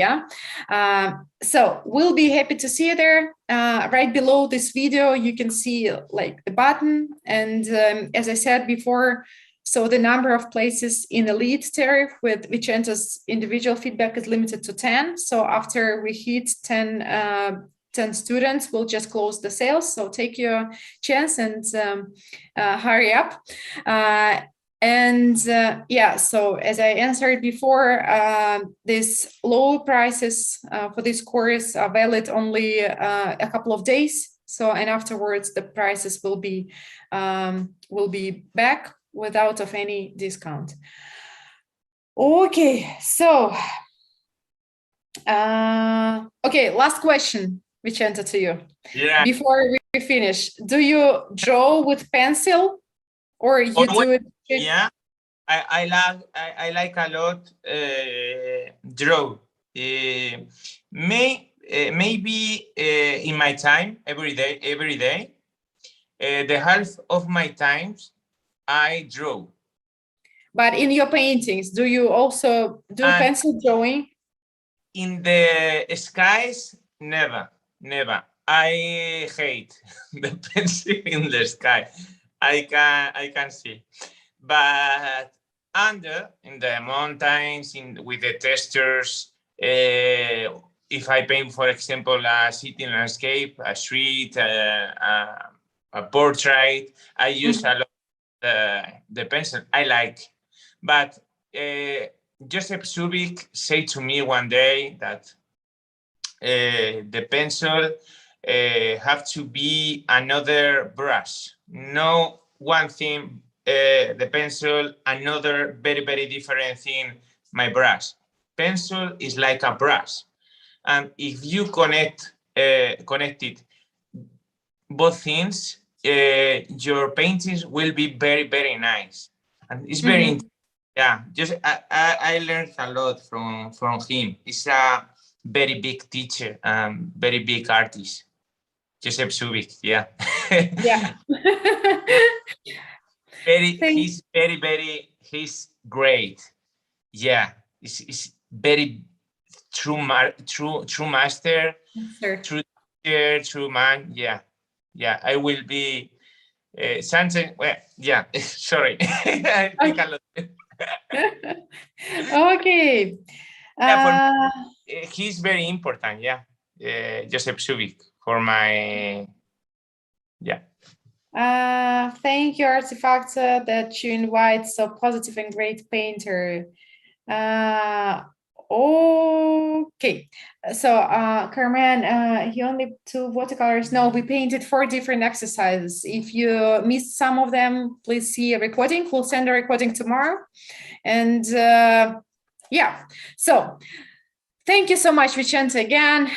So we'll be happy to see you there. Right below this video you can see like the button, and as I said before, so the number of places in elite tariff with Vicente's individual feedback is limited to 10. So after we hit 10 students, we'll just close the sales. So take your chance and hurry up. So as I answered before, these low prices for this course are valid only a couple of days. So, and afterwards the prices will be back without of any discount. Okay, so last question, Vicente, to you. Yeah. Before we finish, do you draw with pencil or you do it? Yeah, I like a lot draw. Maybe in my time every day, the half of my times I draw. But in your paintings, do you also do pencil drawing? In the skies, never. I hate the pencil in the sky. I can see, but in the mountains, with the textures, if I paint, for example, a city landscape, a street, a portrait, I use a lot the pencil. I like, but Joseph Zubik said to me one day that the pencil have to be another brush. No one thing, the pencil, another very, very different thing, my brush. Pencil is like a brush. And if you connect it, both things, your paintings will be very, very nice. And it's very, just I learned a lot from him. He's a very big teacher, very big artist. Joseph Zubik, yeah. He's great. Yeah, he's very true master, true teacher, true man. Yeah. I will be something. Well, yeah. Sorry, I think a lot. Okay. He's very important. Yeah, Joseph Zubik for my. Yeah. Thank you, Artefacto, that you invite so positive and great painter. Okay, so Carmen, he only 2 watercolors. No, we painted 4 different exercises. If you missed some of them, please see a recording. We'll send a recording tomorrow. And so thank you so much, Vicente, again.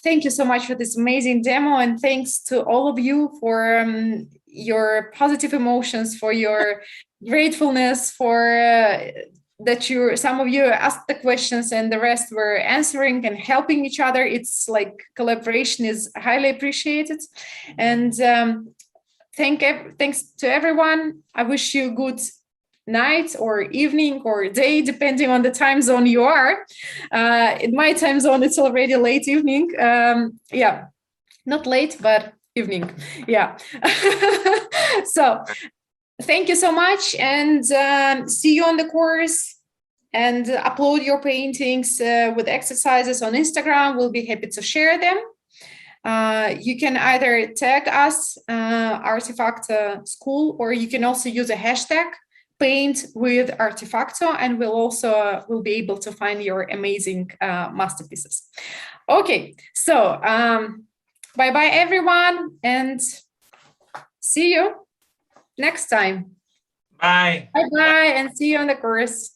Thank you so much for this amazing demo, and thanks to all of you for your positive emotions, for your gratefulness, for that some of you asked the questions and the rest were answering and helping each other. It's like collaboration is highly appreciated. And thanks to everyone. I wish you good night or evening or day, depending on the time zone you are. In my time zone, it's already late evening. not late, but evening. Yeah. So thank you so much, and see you on the course. And upload your paintings with exercises on Instagram. We'll be happy to share them. You can either tag us, Artefacto School, or you can also use a hashtag paint with Artefacto, and we'll be able to find your amazing masterpieces. Okay, so bye-bye everyone, and see you next time. Bye. Bye-bye, and see you on the course.